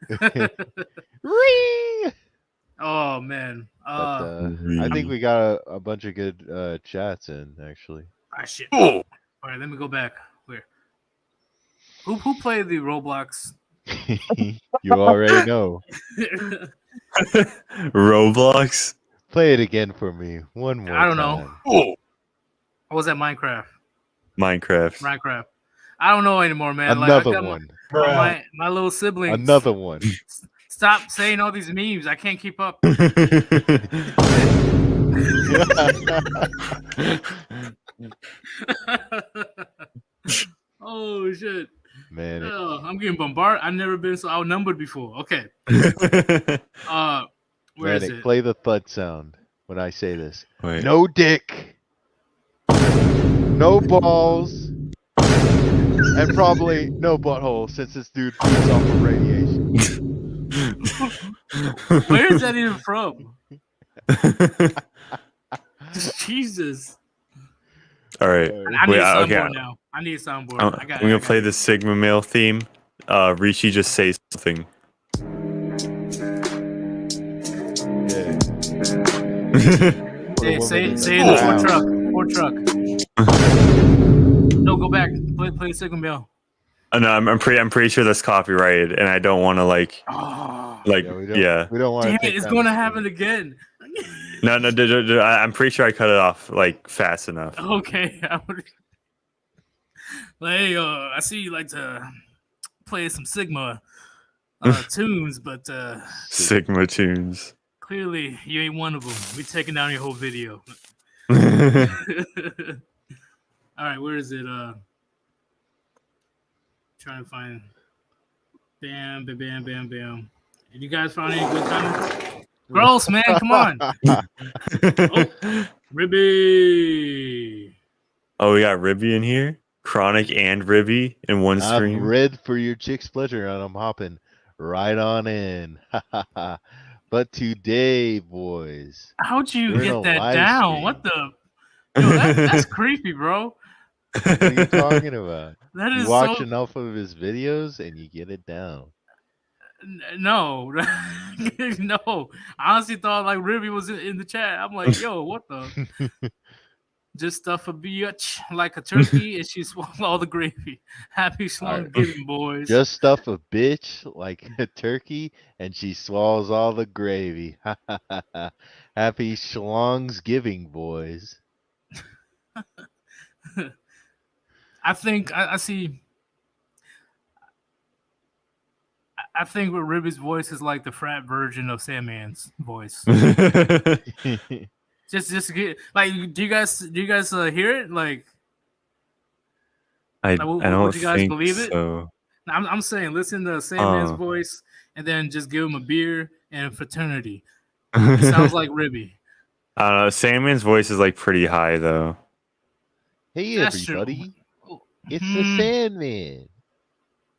Speaker 1: Oh, man.
Speaker 2: I think we got a bunch of good chats in, actually.
Speaker 1: Shit. All right, let me go back. Where? Who played the Roblox?
Speaker 2: You already know.
Speaker 3: Roblox?
Speaker 2: Play it again for me. One more time.
Speaker 1: I don't know. Or was that Minecraft?
Speaker 3: Minecraft.
Speaker 1: I don't know anymore, man.
Speaker 2: Another
Speaker 1: like, I got
Speaker 2: one.
Speaker 1: My little siblings.
Speaker 2: Another one.
Speaker 1: Stop saying all these memes. I can't keep up. Oh shit,
Speaker 2: man!
Speaker 1: I'm getting bombarded. I've never been so outnumbered before. Okay. Where is it?
Speaker 2: Play the thud sound when I say this.
Speaker 3: Wait.
Speaker 2: No dick. no balls, and probably no butthole since this dude feeds off of radiation.
Speaker 1: Where is that even from? Jesus.
Speaker 3: All right.
Speaker 1: I need a soundboard
Speaker 3: okay.
Speaker 1: now. I need a soundboard.
Speaker 3: I'm gonna play
Speaker 1: it.
Speaker 3: the Sigma male theme. Richie, just say something.
Speaker 2: Yeah.
Speaker 1: Hey, say in the Ford truck. No, go back. Play Sigma Male.
Speaker 3: No, I'm pretty sure that's copyrighted, and I don't want to
Speaker 1: Oh,
Speaker 2: We don't want
Speaker 1: damn
Speaker 2: to
Speaker 1: it! It's going to happen again.
Speaker 3: No, I'm pretty sure I cut it off like fast enough.
Speaker 1: Okay. Hey, I see you like to play some Sigma tunes, but
Speaker 3: Sigma tunes.
Speaker 1: clearly you ain't one of them. We taking down your whole video. All right, where is it? Trying to find. Bam, bam, bam, bam, bam. Did you guys find any good comments? Gross, man. Come on. Ribby.
Speaker 3: Oh, we got Ribby in here. Chronic and Ribby in one stream.
Speaker 2: I'm red for your chick's pleasure, and I'm hopping right on in. But today, boys,
Speaker 1: How'd you
Speaker 2: we're in
Speaker 1: get
Speaker 2: a
Speaker 1: that
Speaker 2: live
Speaker 1: down?
Speaker 2: stream.
Speaker 1: What the? Yo, that's creepy, bro.
Speaker 2: What are you talking about?
Speaker 1: That
Speaker 2: You
Speaker 1: is
Speaker 2: watch
Speaker 1: so.
Speaker 2: enough of his videos and you get it down.
Speaker 1: No, no. I honestly thought like Ribby was in the chat. I'm like, yo, what the? Just stuff a bitch like a turkey, and she swallowed all the gravy. Happy Schlong giving, boys.
Speaker 2: Just stuff a bitch like a turkey, and she swallows all the gravy. Happy Schlong's giving, boys.
Speaker 1: I think I see. I think with Ribby's voice is like the frat version of Sandman's voice. just get like, do you guys hear it? Like,
Speaker 3: I
Speaker 1: would
Speaker 3: don't
Speaker 1: you guys
Speaker 3: think
Speaker 1: believe it?
Speaker 3: so.
Speaker 1: I'm saying listen to Sandman's voice and then just give him a beer and fraternity. It sounds like Ribby.
Speaker 3: I don't know. Sandman's voice is like pretty high though.
Speaker 2: Hey
Speaker 1: That's
Speaker 2: everybody,
Speaker 1: true.
Speaker 2: it's the Sandman.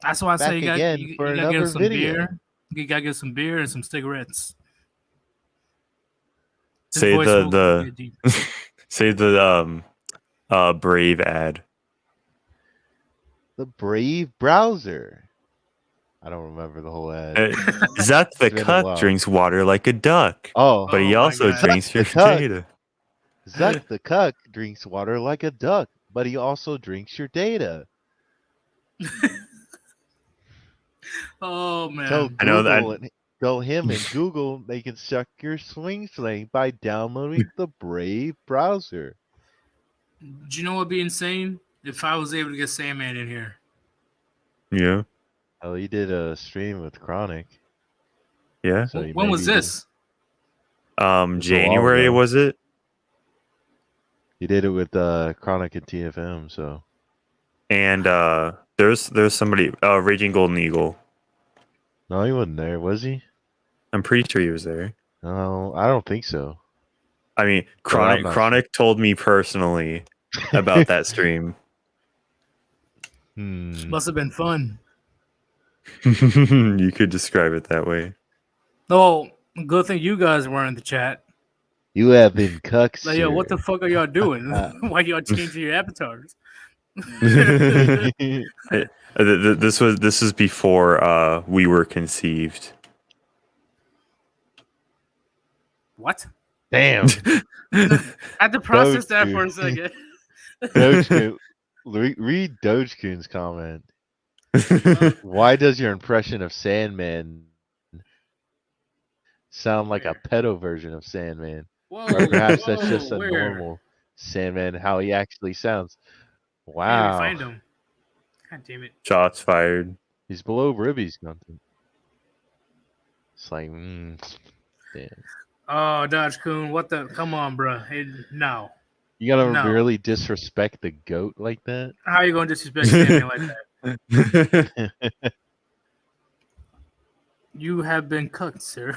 Speaker 1: That's why I say
Speaker 2: Back again
Speaker 1: you
Speaker 2: for
Speaker 1: gotta give
Speaker 2: another
Speaker 1: some
Speaker 2: video.
Speaker 1: beer. You gotta get some beer and some cigarettes. His
Speaker 3: Say
Speaker 1: voice will get deep.
Speaker 3: say the Brave ad.
Speaker 2: The Brave browser. I don't remember the whole ad.
Speaker 3: Zuck the
Speaker 2: It's been a
Speaker 3: cuck
Speaker 2: while.
Speaker 3: drinks water like a duck,
Speaker 2: Oh,
Speaker 3: but he
Speaker 1: Oh my
Speaker 3: also
Speaker 1: God.
Speaker 3: drinks your
Speaker 2: The cuck.
Speaker 3: data.
Speaker 2: Zuck the cuck drinks water like a duck, but he also drinks your data.
Speaker 1: Oh man.
Speaker 2: Tell
Speaker 3: I know that-
Speaker 2: Google and tell him and Google they can suck your swing sling by downloading the Brave browser.
Speaker 1: Do you know what would be insane? If I was able to get Sandman in here.
Speaker 3: Yeah,
Speaker 2: Oh, he did a stream with Chronic.
Speaker 3: yeah.
Speaker 2: So he
Speaker 1: When was
Speaker 2: maybe
Speaker 1: this?
Speaker 3: January
Speaker 2: ago.
Speaker 3: was it?
Speaker 2: He did it with Chronic and TFM. So
Speaker 3: And there's somebody, Raging Golden Eagle.
Speaker 2: no, he wasn't there, was he?
Speaker 3: I'm pretty sure he was there.
Speaker 2: No, I don't think so.
Speaker 3: I mean,
Speaker 2: I'm not
Speaker 3: Chronic told me personally about that stream.
Speaker 1: Must have been fun.
Speaker 3: You could describe it that way.
Speaker 1: Oh, good thing you guys weren't in the chat.
Speaker 2: You have been cucked.
Speaker 1: Like, yo, what the fuck are y'all doing? Why y'all changing your avatars?
Speaker 3: This was before we were conceived.
Speaker 1: What?
Speaker 2: Damn.
Speaker 1: I had to process that for a second.
Speaker 2: Dogecoin. Read Dogecoin's comment. Why does your impression of Sandman sound like a pedo version of Sandman?
Speaker 1: Whoa,
Speaker 2: Or perhaps that's
Speaker 1: whoa,
Speaker 2: just a
Speaker 1: where?
Speaker 2: normal Sandman, how he actually sounds.
Speaker 1: Can't
Speaker 2: Wow.
Speaker 1: find him. God damn it.
Speaker 3: Shots fired.
Speaker 2: He's below Ribby's content. It's like, damn.
Speaker 1: Oh, Dodge Coon, what the? Come on, bro. Hey, no.
Speaker 2: You gotta
Speaker 1: No.
Speaker 2: really disrespect the goat like that?
Speaker 1: How are you going to disrespect Sandman like that? You have been cooked, sir.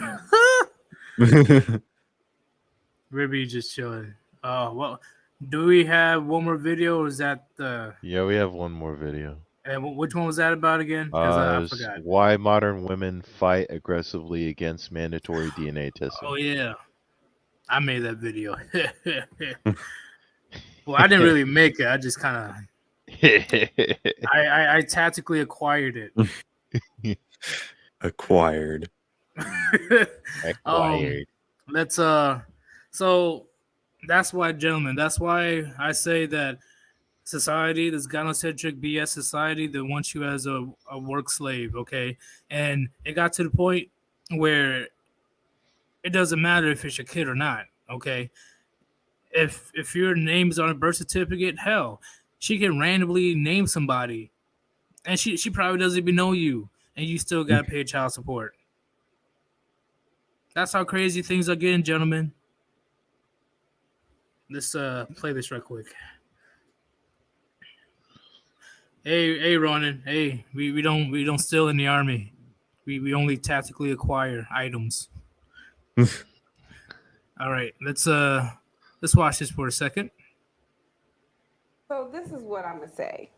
Speaker 1: Ribby just chilling. Oh, well, Do we have one more video, or is that the?
Speaker 2: Yeah, we have one more video.
Speaker 1: And which one was that about again? Because I forgot.
Speaker 2: Why modern women fight aggressively against mandatory DNA testing.
Speaker 1: Oh yeah, I made that video. Well, I didn't really make it. I just kind of I tactically acquired it.
Speaker 3: Acquired.
Speaker 1: Let's so that's why, gentlemen, that's why I say that society, this gynocentric BS society that wants you as a work slave, okay? And it got to the point where it doesn't matter if it's your kid or not, okay? If your name is on a birth certificate, hell, she can randomly name somebody, and she probably doesn't even know you, and you still gotta pay child support. That's how crazy things are getting, gentlemen. Let's play this right quick. Hey, Ronan. Hey, we don't steal in the army. We only tactically acquire items. All right, let's watch this for a second.
Speaker 11: So this is what I'm gonna say.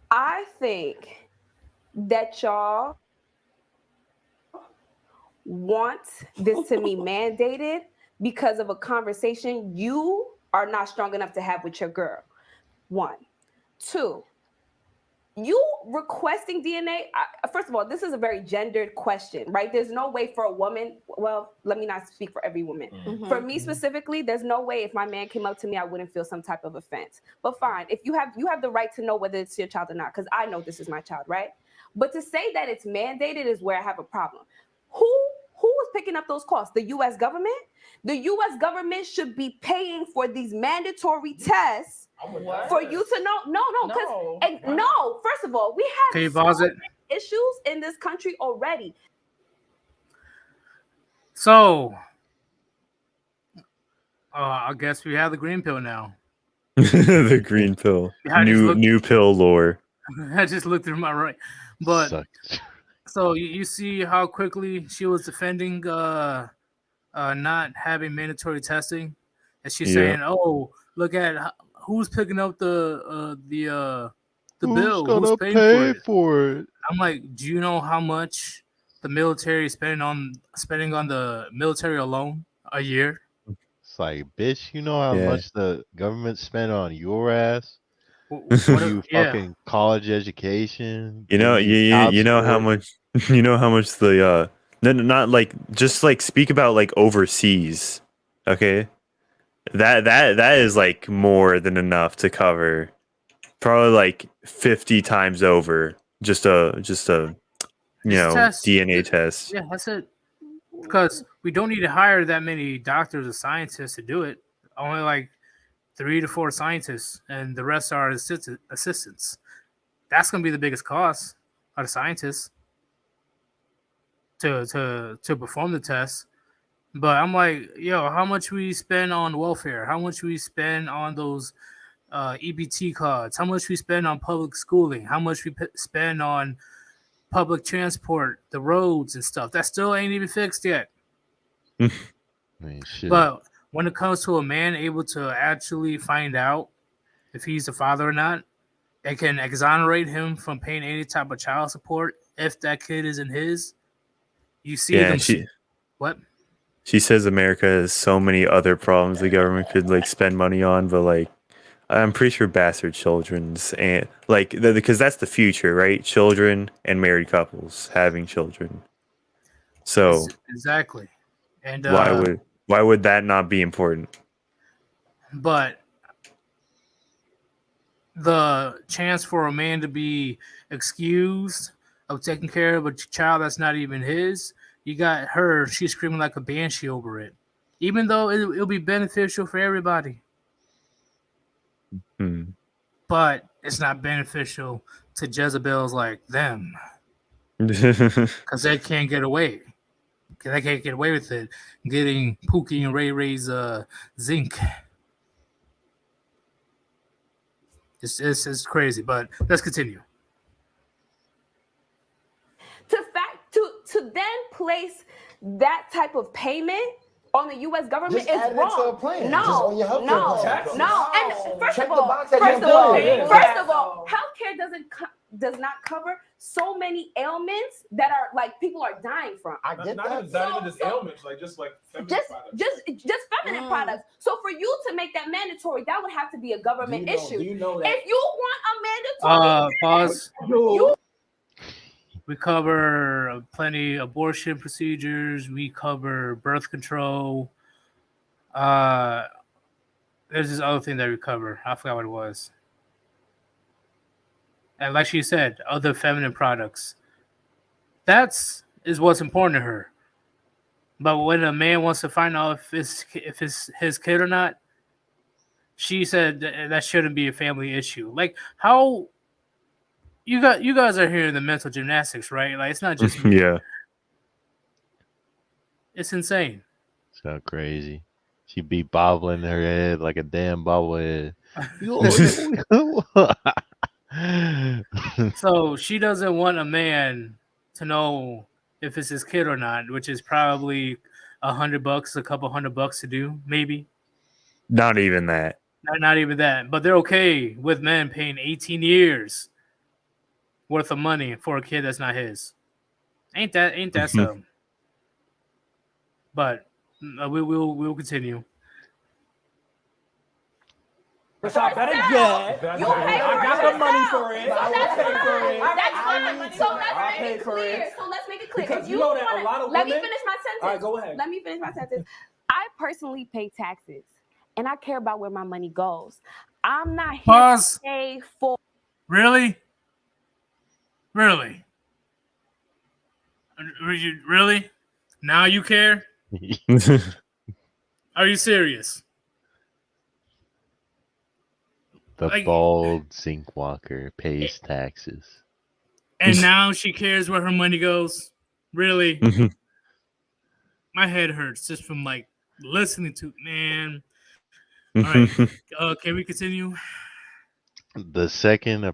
Speaker 11: I think that y'all want this to be mandated because of a conversation you are not strong enough to have with your girl. 1, 2. You requesting DNA, first of all, this is a very gendered question, right? There's no way for a woman, well, let me not speak for every woman. For me specifically, there's no way if my man came up to me, I wouldn't feel some type of offense. But fine, if you have the right to know whether it's your child or not, because I know this is my child, right? But to say that it's mandated is where I have a problem. Who is picking up those costs? The U.S. government? The U.S. government should be paying for these mandatory tests for you to know. No. First of all, we have
Speaker 1: Can you pause it?
Speaker 11: issues in this country already.
Speaker 1: So, I guess we have the green pill now.
Speaker 3: The green pill. New pill lore.
Speaker 1: I just looked through my right, but so you see how quickly she was defending not having mandatory testing, and she's saying, "Oh, look at who's picking up the bill? Who's paying for it?" I'm like, do you know how much the military is spending on the military alone a year?
Speaker 2: It's like, bitch, you know how much the government spent on your ass? Fucking college education.
Speaker 3: You know how much the not like just like speak about like overseas. Okay. That is like more than enough to cover probably like 50 times over just a DNA test.
Speaker 1: Yeah, that's it. Because we don't need to hire that many doctors or scientists to do it. Only like 3 to 4 scientists, and the rest are assistants. That's going to be the biggest cost of the scientists to perform the test. But I'm like, yo, how much we spend on welfare? How much we spend on those EBT cards? How much we spend on public schooling? How much we spend on public transport, the roads and stuff? That still ain't even fixed yet. But when it comes to a man able to actually find out if he's a father or not, it can exonerate him from paying any type of child support if that kid isn't his. You see what?
Speaker 3: She says America has so many other problems the government could like spend money on, but like I'm pretty sure bastard children's and like because that's the future, right? Children and married couples having children. So
Speaker 1: exactly. And
Speaker 3: why would that not be important?
Speaker 1: But the chance for a man to be excused of taking care of a child that's not even his, you got her, she's screaming like a banshee over it. Even though it'll be beneficial for everybody. But it's not beneficial to Jezebels like them. Because they can't get away. They can't get away with it. Getting Pookie and Ray Ray's zinc. It's crazy, but let's continue.
Speaker 11: To then place that type of payment on the U.S. government
Speaker 12: Just add
Speaker 11: is
Speaker 12: it to a
Speaker 11: wrong.
Speaker 12: plan.
Speaker 11: No,
Speaker 12: Just on your healthcare
Speaker 11: no,
Speaker 12: plan.
Speaker 11: no. And first
Speaker 12: Check
Speaker 11: of
Speaker 12: the
Speaker 11: all,
Speaker 12: box at
Speaker 11: first
Speaker 12: your
Speaker 11: of all,
Speaker 12: employer.
Speaker 11: first of all, healthcare does not cover so many ailments that are like people are dying from.
Speaker 12: I get
Speaker 13: Not
Speaker 12: that.
Speaker 13: even just ailments, like just feminine products.
Speaker 11: Just feminine products. So for you to make that mandatory, that would have to be a government issue.
Speaker 12: Do you know that?
Speaker 11: If you want a mandatory,
Speaker 1: Pause.
Speaker 11: you
Speaker 1: We cover plenty abortion procedures. We cover birth control. There's this other thing that we cover. I forgot what it was. And like she said, other feminine products. That's what's important to her. But when a man wants to find out if it's his kid or not, she said that shouldn't be a family issue. Like how you guys are hearing the mental gymnastics, right? Like it's not just me.
Speaker 3: Yeah.
Speaker 1: It's insane.
Speaker 2: So crazy. She'd be bobbling her head like a damn bobblehead.
Speaker 1: So she doesn't want a man to know if it's his kid or not, which is probably $100, a couple $100 to do, maybe.
Speaker 3: Not even that.
Speaker 1: Not even that. But they're okay with men paying 18 years worth of money for a kid that's not his. Ain't that something? But we'll continue.
Speaker 12: Which I better get.
Speaker 11: You pay for
Speaker 12: I got
Speaker 11: it
Speaker 12: the money
Speaker 11: yourself.
Speaker 12: for it.
Speaker 11: So
Speaker 12: I will
Speaker 11: that's
Speaker 12: pay for
Speaker 11: fine.
Speaker 12: it.
Speaker 11: That's fine.
Speaker 12: I need
Speaker 11: So
Speaker 12: to.
Speaker 11: let's
Speaker 12: I'll
Speaker 11: make
Speaker 12: pay
Speaker 11: it
Speaker 12: for
Speaker 11: clear.
Speaker 12: it.
Speaker 11: So let's make it clear.
Speaker 12: Because
Speaker 11: If
Speaker 12: you know that
Speaker 11: wanna,
Speaker 12: a lot of
Speaker 11: let me
Speaker 12: women-
Speaker 11: finish my sentence.
Speaker 12: All right, go ahead.
Speaker 11: Let me finish my sentence. I personally pay taxes, and I care about where my money goes. I'm not here
Speaker 1: Pause.
Speaker 11: to pay for.
Speaker 1: Really? Really? Really? Now you care? Are you serious?
Speaker 2: The
Speaker 1: Like-
Speaker 2: bald zinc walker pays taxes.
Speaker 1: And now she cares where her money goes? Really? My head hurts just from like listening to man. All right. Can we continue?
Speaker 2: The second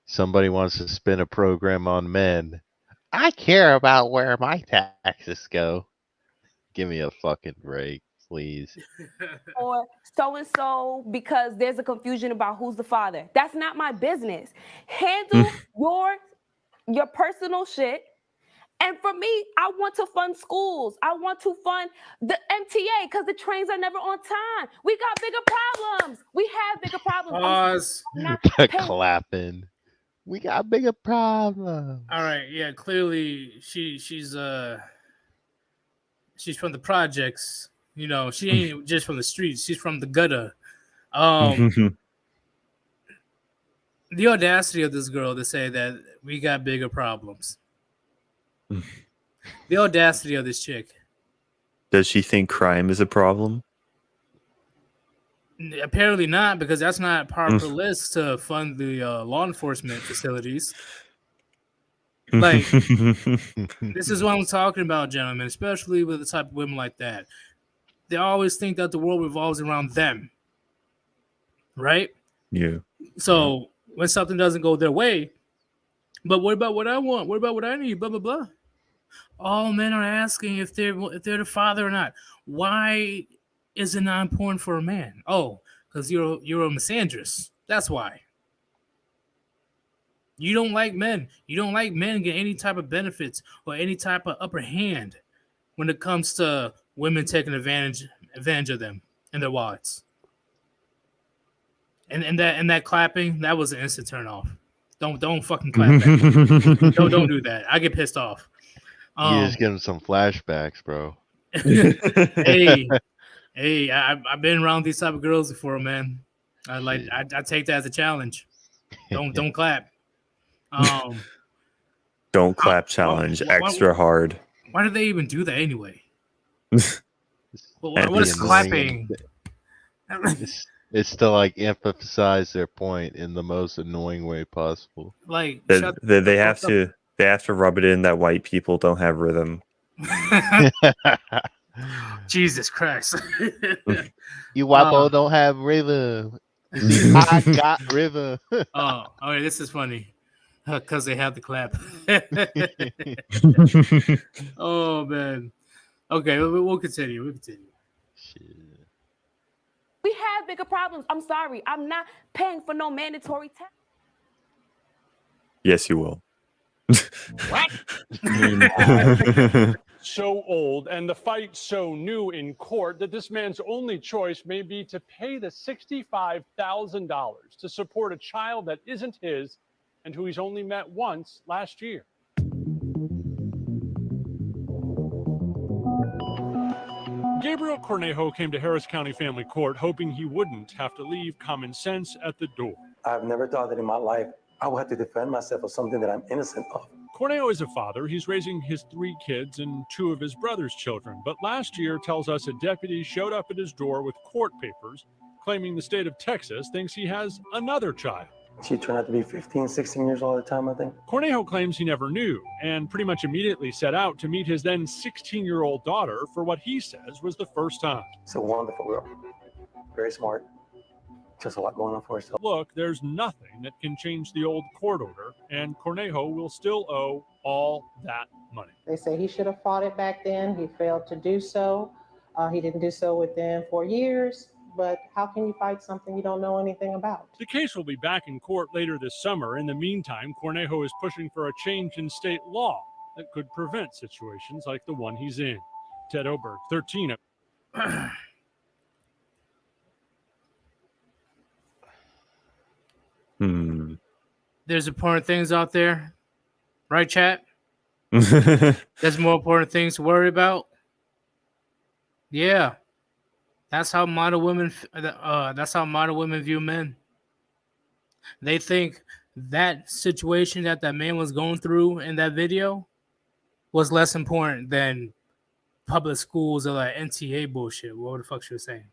Speaker 2: somebody wants to spin a program on men, I care about where my taxes go. Give me a fucking break, please.
Speaker 11: Or so and so because there's a confusion about who's the father. That's not my business. Handle your personal shit. And for me, I want to fund schools. I want to fund the MTA because the trains are never on time. We got bigger problems. We have bigger problems.
Speaker 1: Pause.
Speaker 11: I'm not
Speaker 2: The
Speaker 11: paying-
Speaker 2: clapping. We got bigger problems.
Speaker 1: All right, yeah, clearly she's from the projects. You know, she ain't just from the streets. She's from the gutter. The audacity of this girl to say that we got bigger problems. The audacity of this chick.
Speaker 3: Does she think crime is a problem?
Speaker 1: Apparently not, because that's not part of the list to fund the law enforcement facilities. Like, this is what I'm talking about, gentlemen, especially with the type of women like that. They always think that the world revolves around them, right?
Speaker 3: Yeah.
Speaker 1: So when something doesn't go their way, but what about what I want? What about what I need? Blah blah blah. All men are asking if they're the father or not. Why is it not important for a man? Oh, because you're a misandrist. That's why. You don't like men. You don't like men get any type of benefits or any type of upper hand when it comes to women taking advantage of them and their wallets. And that clapping, that was an instant turn off. Don't fucking clap that. don't do that. I get pissed off.
Speaker 2: You just give him some flashbacks, bro.
Speaker 1: hey, I've been around these type of girls before, man. I take that as a challenge. Don't clap.
Speaker 3: Don't clap challenge extra hard.
Speaker 1: Why do they even do that anyway?
Speaker 2: What
Speaker 1: is clapping?
Speaker 2: It's to like emphasize their point in the most annoying way possible.
Speaker 1: Like
Speaker 3: they have to rub it in that white people don't have rhythm.
Speaker 1: Jesus Christ.
Speaker 2: You white don't have rhythm. You see, I got rhythm.
Speaker 1: Oh, okay, this is funny. Because they have the clap. Oh man. Okay, we'll continue. We'll continue.
Speaker 11: We have bigger problems. I'm sorry. I'm not paying for no mandatory test.
Speaker 3: Yes, you will.
Speaker 1: What?
Speaker 14: So old and the fight so new in court that this man's only choice may be to pay the $65,000 to support a child that isn't his and who he's only met once last year. Gabriel Cornejo came to Harris County Family Court hoping he wouldn't have to leave common sense at the door.
Speaker 15: I've never thought that in my life I would have to defend myself for something that I'm innocent of.
Speaker 14: Cornejo is a father. He's raising his 3 kids and 2 of his brother's children. But last year tells us a deputy showed up at his door with court papers claiming the state of Texas thinks he has another child.
Speaker 15: She turned out to be 15, 16 years old at the time, I think.
Speaker 14: Cornejo claims he never knew and pretty much immediately set out to meet his then 16-year-old daughter for what he says was the first time.
Speaker 15: It's a wonderful girl. Very smart. Just a lot going on for herself.
Speaker 14: Look, there's nothing that can change the old court order, and Cornejo will still owe all that money.
Speaker 16: They say he should have fought it back then. He failed to do so. He didn't do so within 4 years. But how can you fight something you don't know anything about?
Speaker 14: The case will be back in court later this summer. In the meantime, Cornejo is pushing for a change in state law that could prevent situations like the one he's in. Ted Oberg, 13.
Speaker 1: There's important things out there, right, chat? There's more important things to worry about. Yeah. That's how modern women. That's how modern women view men. They think that situation that man was going through in that video was less important than public schools or like NTA bullshit. What the fuck she was saying?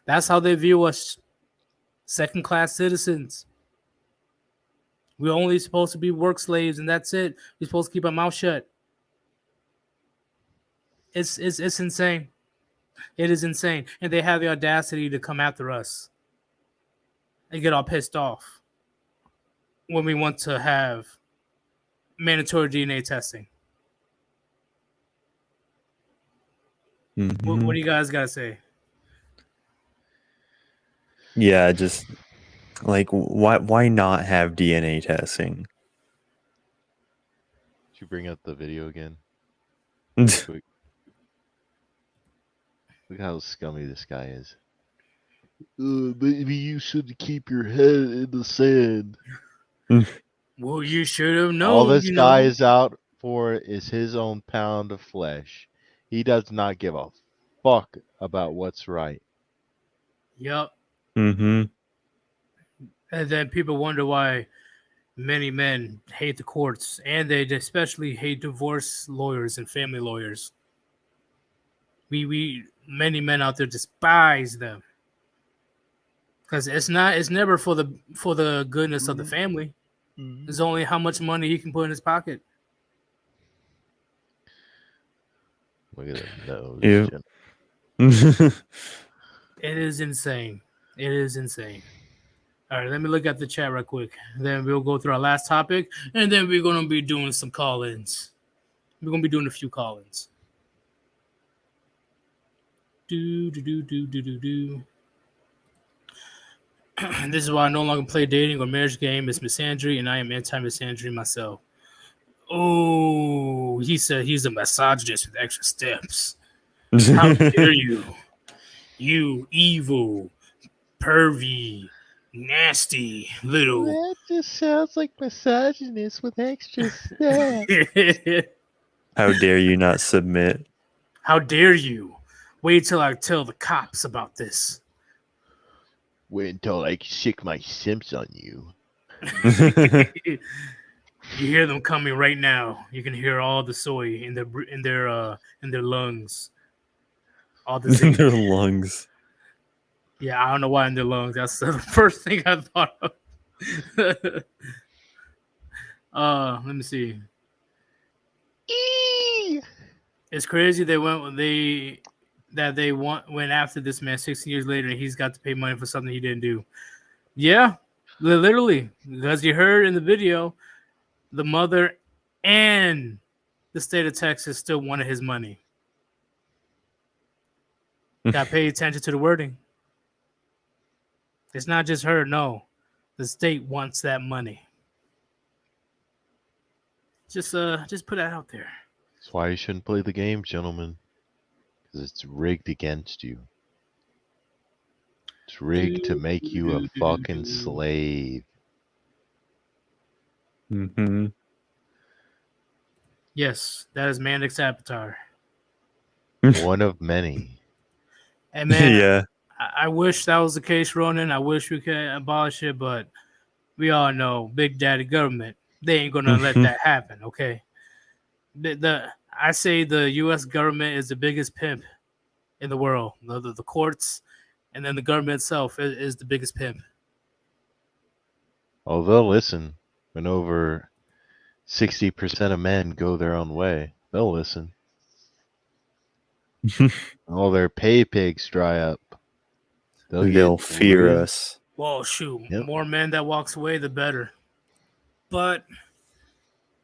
Speaker 1: That's how they view us, second-class citizens. We're only supposed to be work slaves, and that's it. We're supposed to keep our mouth shut. It's insane. It is insane. And they have the audacity to come after us and get all pissed off when we want to have mandatory DNA testing.
Speaker 3: Mm-hmm.
Speaker 1: What do you guys got to say?
Speaker 3: Yeah, just like why not have DNA testing?
Speaker 2: Did you bring up the video again? Look how scummy this guy is. Maybe you should keep your head in the sand.
Speaker 1: Well, you should have known.
Speaker 2: All this guy is out for is his own pound of flesh. He does not give a fuck about what's right.
Speaker 1: Yep.
Speaker 3: Mm-hmm.
Speaker 1: And then people wonder why many men hate the courts, and they especially hate divorce lawyers and family lawyers. Many men out there despise them because it's never for the goodness of the family. It's only how much money he can put in his pocket.
Speaker 2: Look at that nose.
Speaker 3: Ew.
Speaker 1: It is insane. It is insane. All right, let me look at the chat real quick. Then we'll go through our last topic, and then we're gonna be doing some call-ins. We're gonna be doing a few call-ins. Do. This is why I no longer play dating or marriage game. It's misandry, and I am anti-misandry myself. Oh, he said he's a misogynist with extra steps. How dare you? You evil, pervy, nasty little.
Speaker 2: That just sounds like misogynist with extra steps.
Speaker 3: How dare you not submit?
Speaker 1: How dare you? Wait till I tell the cops about this.
Speaker 2: Wait until I sick my simps on you.
Speaker 1: You hear them coming right now. You can hear all the soy in their lungs. All the
Speaker 3: In their lungs.
Speaker 1: Yeah, I don't know why in their lungs. That's the first thing I thought of. Let me see. It's crazy they went after this man 16 years later, and he's got to pay money for something he didn't do. Yeah, literally, as you heard in the video, the mother and the state of Texas still wanted his money. Got to pay attention to the wording. It's not just her, no. The state wants that money. Just put that out there.
Speaker 2: That's why you shouldn't play the game, gentlemen. Because it's rigged against you. It's rigged to make you a fucking slave.
Speaker 3: Mm-hmm.
Speaker 1: Yes, that is Mandic's avatar.
Speaker 2: One of many.
Speaker 1: And man,
Speaker 3: Yeah.
Speaker 1: I wish that was the case, Ronan. I wish we could abolish it, but we all know Big Daddy government. They ain't gonna let that happen. Okay. I say the U.S. government is the biggest pimp in the world. The courts, and then the government itself is the biggest pimp.
Speaker 2: Oh, they'll listen when over 60% of men go their own way. They'll listen. All their pay pigs dry up.
Speaker 3: They'll fear us.
Speaker 1: Well, shoot, more men that walks away, the better. But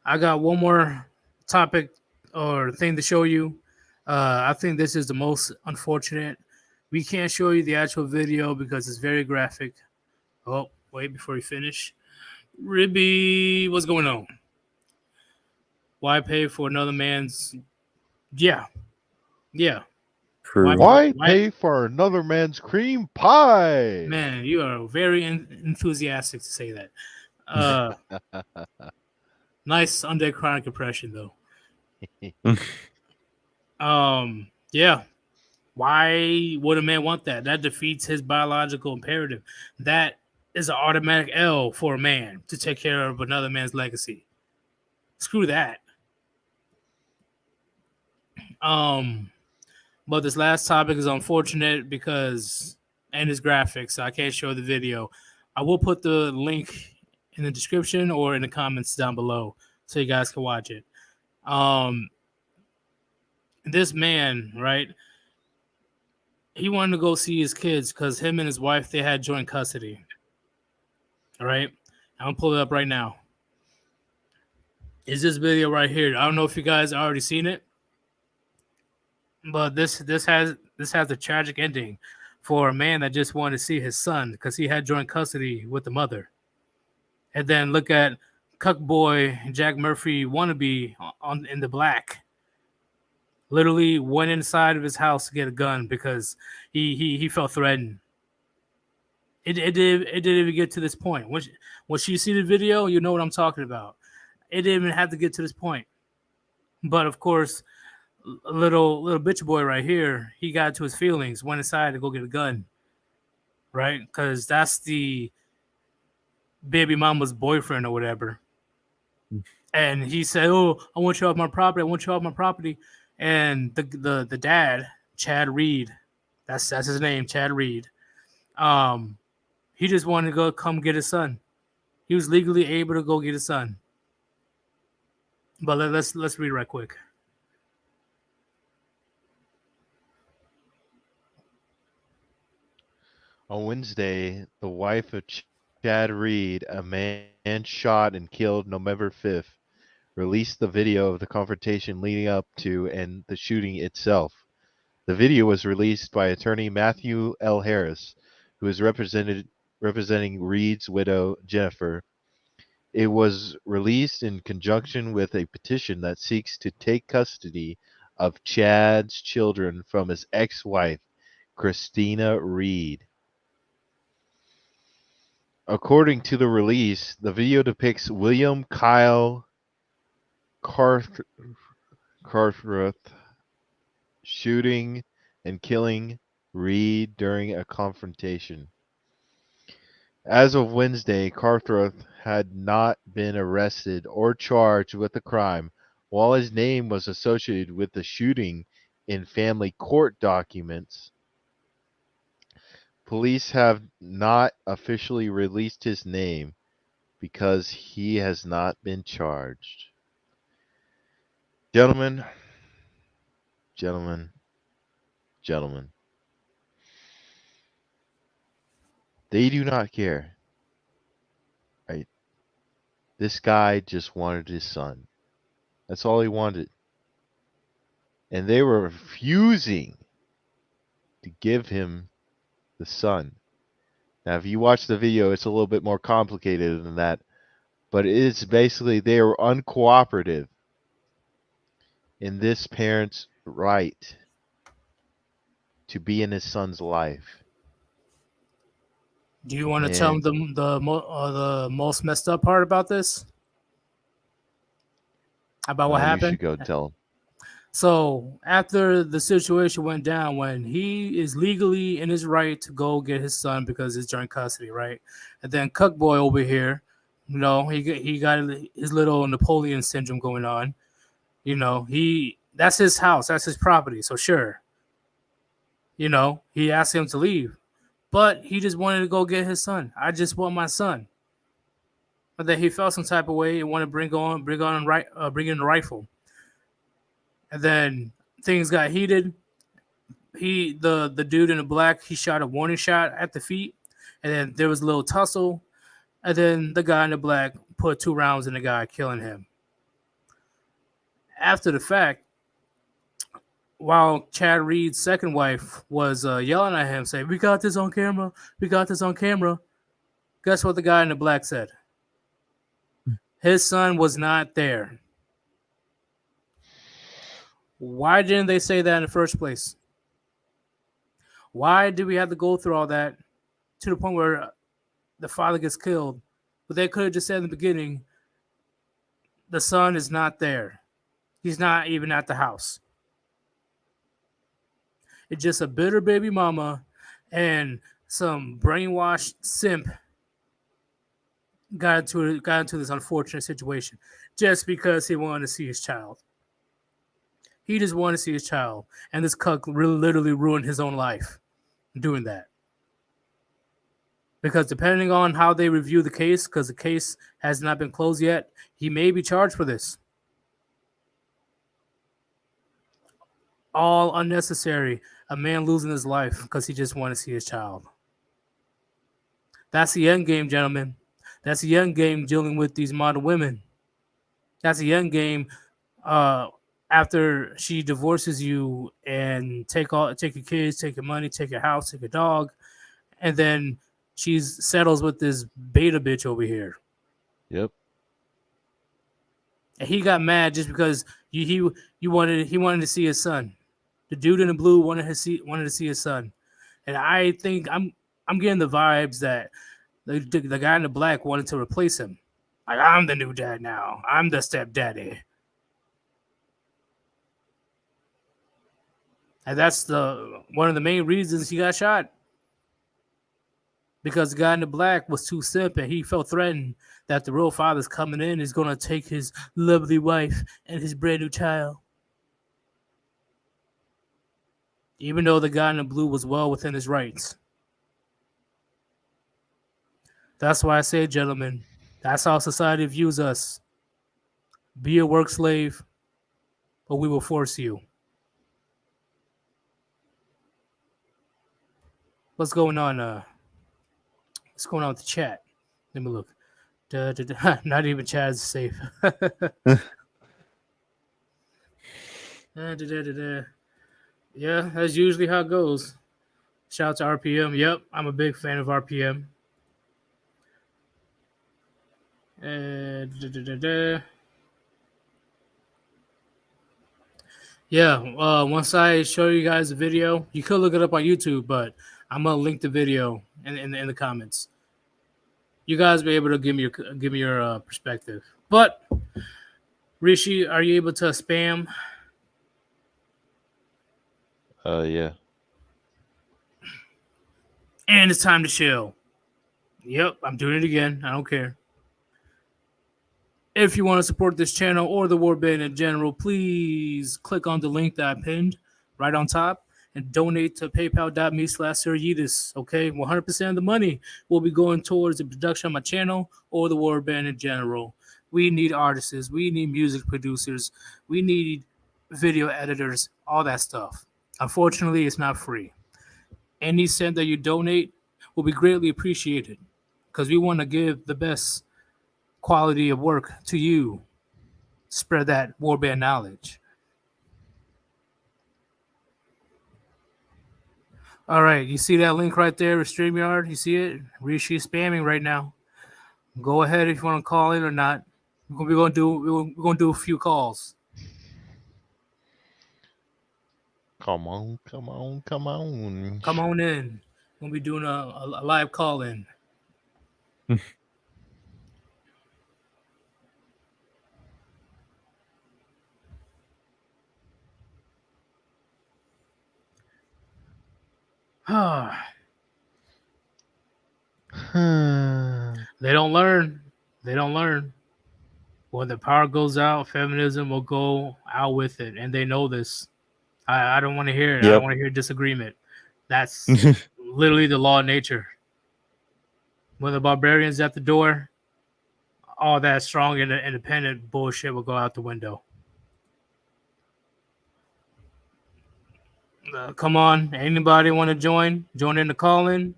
Speaker 1: I got one more topic or thing to show you. I think this is the most unfortunate. We can't show you the actual video because it's very graphic. Oh, wait, before we finish. Ribby, what's going on? Why pay for another man's... Yeah.
Speaker 2: Why pay for another man's cream pie?
Speaker 1: Man, you are very enthusiastic to say that. Nice Undead Chronic impression, though. Yeah. Why would a man want that? That defeats his biological imperative. That is an automatic L for a man to take care of another man's legacy. Screw that. But this last topic is unfortunate because and it's graphics, so I can't show the video. I will put the link in the description or in the comments down below so you guys can watch it. This man, right? He wanted to go see his kids because him and his wife, they had joint custody. All right. I'm gonna pull it up right now. Is this video right here? I don't know if you guys already seen it, but this has a tragic ending for a man that just wanted to see his son because he had joint custody with the mother. And then look at Cuck Boy Jack Murphy wannabe in the black. Literally went inside of his house to get a gun because he felt threatened. It didn't even get to this point. Once you see the video, you know what I'm talking about. It didn't even have to get to this point. But of course, little bitch boy right here, he got to his feelings, went inside to go get a gun. Right? Because that's the baby mama's boyfriend or whatever. And he said, "Oh, I want you off my property. I want you off my property." And the dad, Chad Reed, that's his name, Chad Reed. He just wanted to go come get his son. He was legally able to go get his son. But let's read right quick.
Speaker 2: On Wednesday, the wife of Chad Reed, a man shot and killed November 5th, released the video of the confrontation leading up to and the shooting itself. The video was released by attorney Matthew L. Harris, who is representing Reed's widow, Jennifer. It was released in conjunction with a petition that seeks to take custody of Chad's children from his ex-wife, Christina Reed. According to the release, the video depicts William Kyle Carthruth shooting and killing Reed during a confrontation. As of Wednesday, Carthruth had not been arrested or charged with the crime, while his name was associated with the shooting in family court documents. Police have not officially released his name because he has not been charged. Gentlemen, they do not care. Right? This guy just wanted his son. That's all he wanted. and they were refusing to give him the son. Now, if you watch the video, it's a little bit more complicated than that, but it's basically they were uncooperative in this parent's right to be in his son's life.
Speaker 1: Do you want to tell them the most messed up part about this? About what happened?
Speaker 2: You should go tell him.
Speaker 1: So after the situation went down, when he is legally in his right to go get his son because it's joint custody, right? And then Cuck Boy over here, you know, he got his little Napoleon syndrome going on. You know, that's his house, that's his property. So sure, you know, he asked him to leave, but he just wanted to go get his son. I just want my son. But then he felt some type of way and wanted to bring in the rifle. And then things got heated. The dude in the black, he shot a warning shot at the feet, and then there was a little tussle, and then the guy in the black put 2 rounds in the guy, killing him. After the fact, while Chad Reed's second wife was yelling at him, saying, "We got this on camera. We got this on camera." Guess what the guy in the black said? His son was not there. Why didn't they say that in the first place? Why did we have to go through all that to the point where the father gets killed? But they could have just said in the beginning, the son is not there. He's not even at the house. It's just a bitter baby mama and some brainwashed simp got into this unfortunate situation just because he wanted to see his child. He just wanted to see his child, and this cuck literally ruined his own life doing that. Because depending on how they review the case, because the case has not been closed yet, he may be charged for this. All unnecessary. A man losing his life because he just wanted to see his child. That's the end game, gentlemen. That's the end game dealing with these modern women. That's the end game. After she divorces you and take your kids, take your money, take your house, take your dog, and then she settles with this beta bitch over here.
Speaker 2: Yep.
Speaker 1: And he got mad just because he wanted to see his son. The dude in the blue wanted to see his son, and I think I'm getting the vibes that the guy in the black wanted to replace him. Like, I'm the new dad now. I'm the stepdaddy. And that's one of the main reasons he got shot. Because the guy in the black was too simp and he felt threatened that the real father's coming in, is going to take his lovely wife and his brand new child. Even though the guy in the blue was well within his rights. That's why I say, gentlemen, that's how society views us. Be a work slave, or we will force you. What's going on? What's going on with the chat? Let me look. Not even Chad's safe. Yeah, that's usually how it goes. Shout out to RPM. Yep, I'm a big fan of RPM. Yeah, once I show you guys the video, you could look it up on YouTube, but I'm gonna link the video in the comments. You guys be able to give me your perspective. But Rishi, are you able to spam?
Speaker 2: Yeah.
Speaker 1: And it's time to chill. Yep, I'm doing it again. I don't care. If you want to support this channel or the Warband in general, please click on the link that I pinned right on top and donate to paypal.me/Yeetus. Okay, 100% of the money will be going towards the production of my channel or the Warband in general. We need artists, we need music producers, we need video editors, all that stuff. Unfortunately, it's not free. Any cent that you donate will be greatly appreciated because we want to give the best quality of work to you. Spread that Warband knowledge. All right, you see that link right there, StreamYard? You see it? Rishi's spamming right now. Go ahead if you want to call in or not. We're gonna do a few calls.
Speaker 2: Come on.
Speaker 1: Come on in. We're gonna be doing a live call in. They don't learn. They don't learn. When the power goes out, feminism will go out with it, and they know this. I don't want to hear it. I
Speaker 3: Yep.
Speaker 1: don't want to hear disagreement. That's literally the law of nature. When the barbarian's at the door, all that strong and independent bullshit will go out the window. Come on, anybody want to join? Join in the call-in?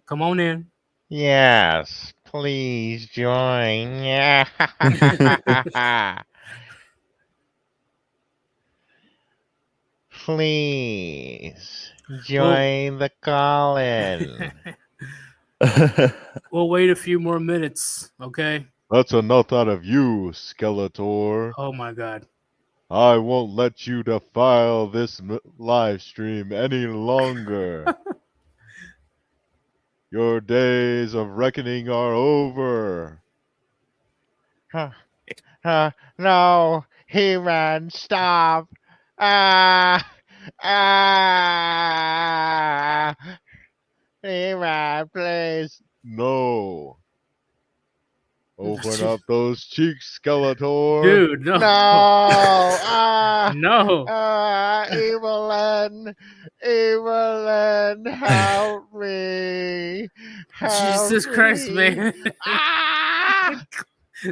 Speaker 1: Come on in.
Speaker 2: Yes, please join. Yeah. Please join the call-in.
Speaker 1: We'll wait a few more minutes, okay?
Speaker 2: That's enough out of you, Skeletor.
Speaker 1: Oh my god.
Speaker 2: I won't let you defile this live stream any longer. Your days of reckoning are over. No, He-Man, stop. He-Man, please. No. Open up those cheeks, Skeletor.
Speaker 1: Dude, no.
Speaker 2: No.
Speaker 1: No.
Speaker 2: Evelyn. Evelyn, help me. Help
Speaker 1: Jesus Christ,
Speaker 2: me.
Speaker 1: man.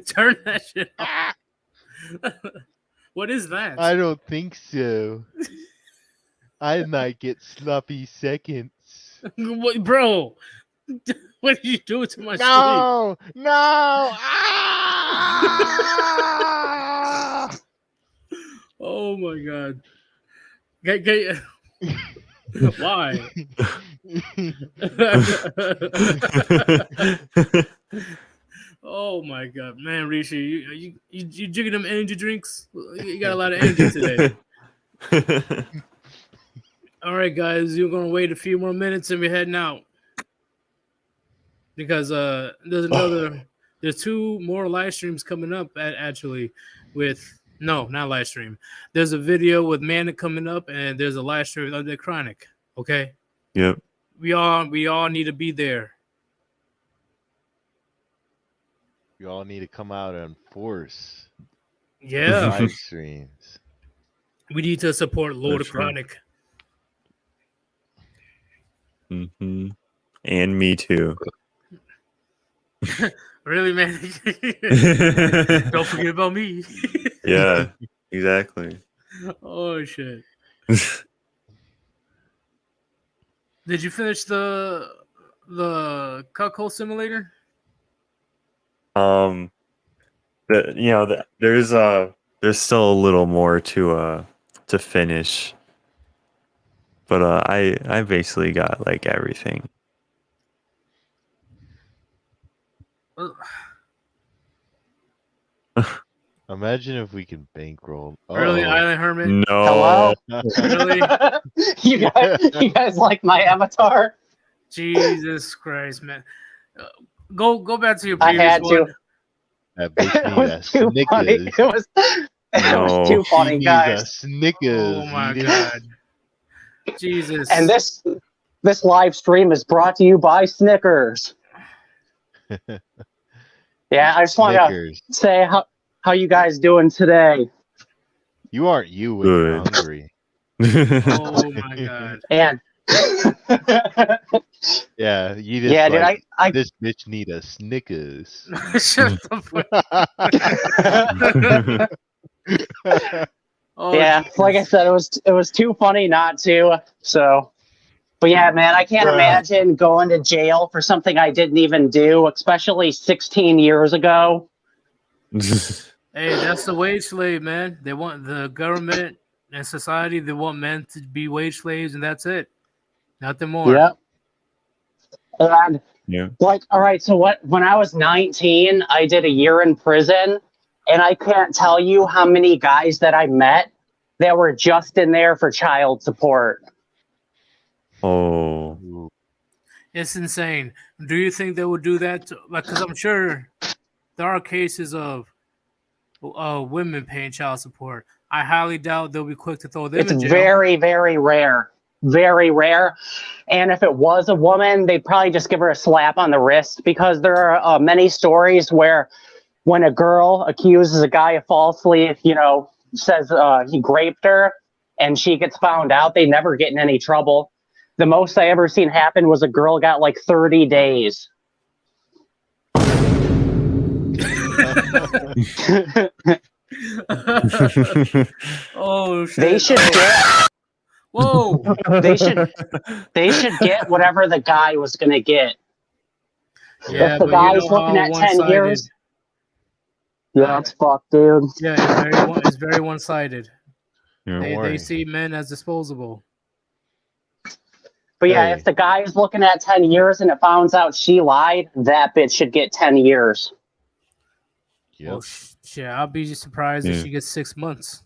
Speaker 1: Turn that shit off. What is that?
Speaker 2: I don't think so. I might get sloppy seconds.
Speaker 1: What, bro? What did you do to my
Speaker 2: No!
Speaker 1: sleep?
Speaker 2: No!
Speaker 1: Oh my god. Why? Oh my god, man, Rishi, you drinking them energy drinks? You got a lot of energy today. All right, guys, you're gonna wait a few more minutes and we're heading out because there's two more live streams coming up actually with not live stream. There's a video with Mana coming up and there's a live stream of the Chronic. Okay.
Speaker 3: Yep.
Speaker 1: We all need to be there.
Speaker 2: You all need to come out and force.
Speaker 1: Yeah.
Speaker 2: Live streams.
Speaker 1: We need to support Lord
Speaker 3: That's
Speaker 1: of Chronic.
Speaker 3: Mm-hmm. And me too.
Speaker 1: Really, man? Don't forget about me.
Speaker 3: Yeah, exactly.
Speaker 1: Oh shit. Did you finish the cuckold simulator?
Speaker 3: There's still a little more to finish. But I basically got like everything.
Speaker 2: Imagine if we can bankroll.
Speaker 1: Really, Island Hermit?
Speaker 3: No.
Speaker 1: Really?
Speaker 17: you guys like my avatar?
Speaker 1: Jesus Christ, man. Go back to your
Speaker 17: I
Speaker 1: previous
Speaker 17: had
Speaker 1: one.
Speaker 17: to. It was too funny. It was too funny, guys.
Speaker 2: Snickers.
Speaker 1: Oh my god. Jesus.
Speaker 17: And this live stream is brought to you by Snickers. Yeah, I just want to say how you guys doing today?
Speaker 2: You aren't you when you're hungry.
Speaker 1: Oh my god.
Speaker 17: And
Speaker 2: yeah, you just
Speaker 17: yeah,
Speaker 2: like,
Speaker 17: dude, I
Speaker 2: this bitch need a Snickers.
Speaker 1: Shut the fuck. Oh,
Speaker 17: yeah,
Speaker 1: geez.
Speaker 17: like I said, it was too funny not to. So, but yeah, man, I can't imagine going to jail for something I didn't even do, especially 16 years ago.
Speaker 1: Hey, that's the wage slave, man. They want the government and society. They want men to be wage slaves, and that's it. Nothing more.
Speaker 17: Yep. And
Speaker 3: Yeah.
Speaker 17: like, all right, so when I was 19, I did a year in prison, and I can't tell you how many guys that I met that were just in there for child support.
Speaker 3: Oh.
Speaker 1: It's insane. Do you think they would do that? Because I'm sure there are cases of women paying child support. I highly doubt they'll be quick to throw them
Speaker 17: It's
Speaker 1: in jail.
Speaker 17: very, very rare. Very rare. And if it was a woman, they'd probably just give her a slap on the wrist, because there are many stories where when a girl accuses a guy of falsely, says he raped her, and she gets found out, they never get in any trouble. The most I ever seen happen was a girl got like 30 days.
Speaker 1: Oh shit!
Speaker 17: They should get.
Speaker 1: Whoa!
Speaker 17: They should get whatever the guy was gonna get.
Speaker 1: Yeah,
Speaker 17: if the
Speaker 1: but
Speaker 17: guy's
Speaker 1: you know
Speaker 17: looking
Speaker 1: how
Speaker 17: at 10
Speaker 1: one-sided.
Speaker 17: years. Yeah, it's fucked, dude.
Speaker 1: Yeah, it's very one-sided.
Speaker 3: Yeah.
Speaker 1: They see men as disposable.
Speaker 17: But yeah, if the guy is looking at 10 years and it finds out she lied, that bitch should get 10 years.
Speaker 1: Well, shit, I'll be surprised if she gets 6 months.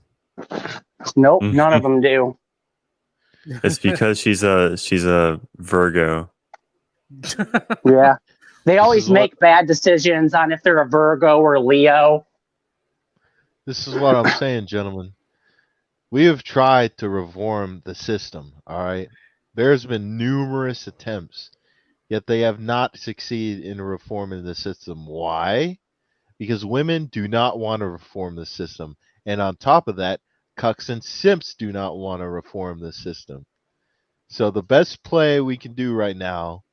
Speaker 17: Nope, none of them do.
Speaker 3: It's because she's a Virgo.
Speaker 17: Yeah. They always
Speaker 2: is what-
Speaker 17: make bad decisions on if they're a Virgo or Leo.
Speaker 2: This is what I'm saying, gentlemen. We have tried to reform the system, all right? There's been numerous attempts, yet they have not succeeded in reforming the system. Why? Because women do not want to reform the system. And on top of that, cucks and simps do not want to reform the system. So the best play we can do right now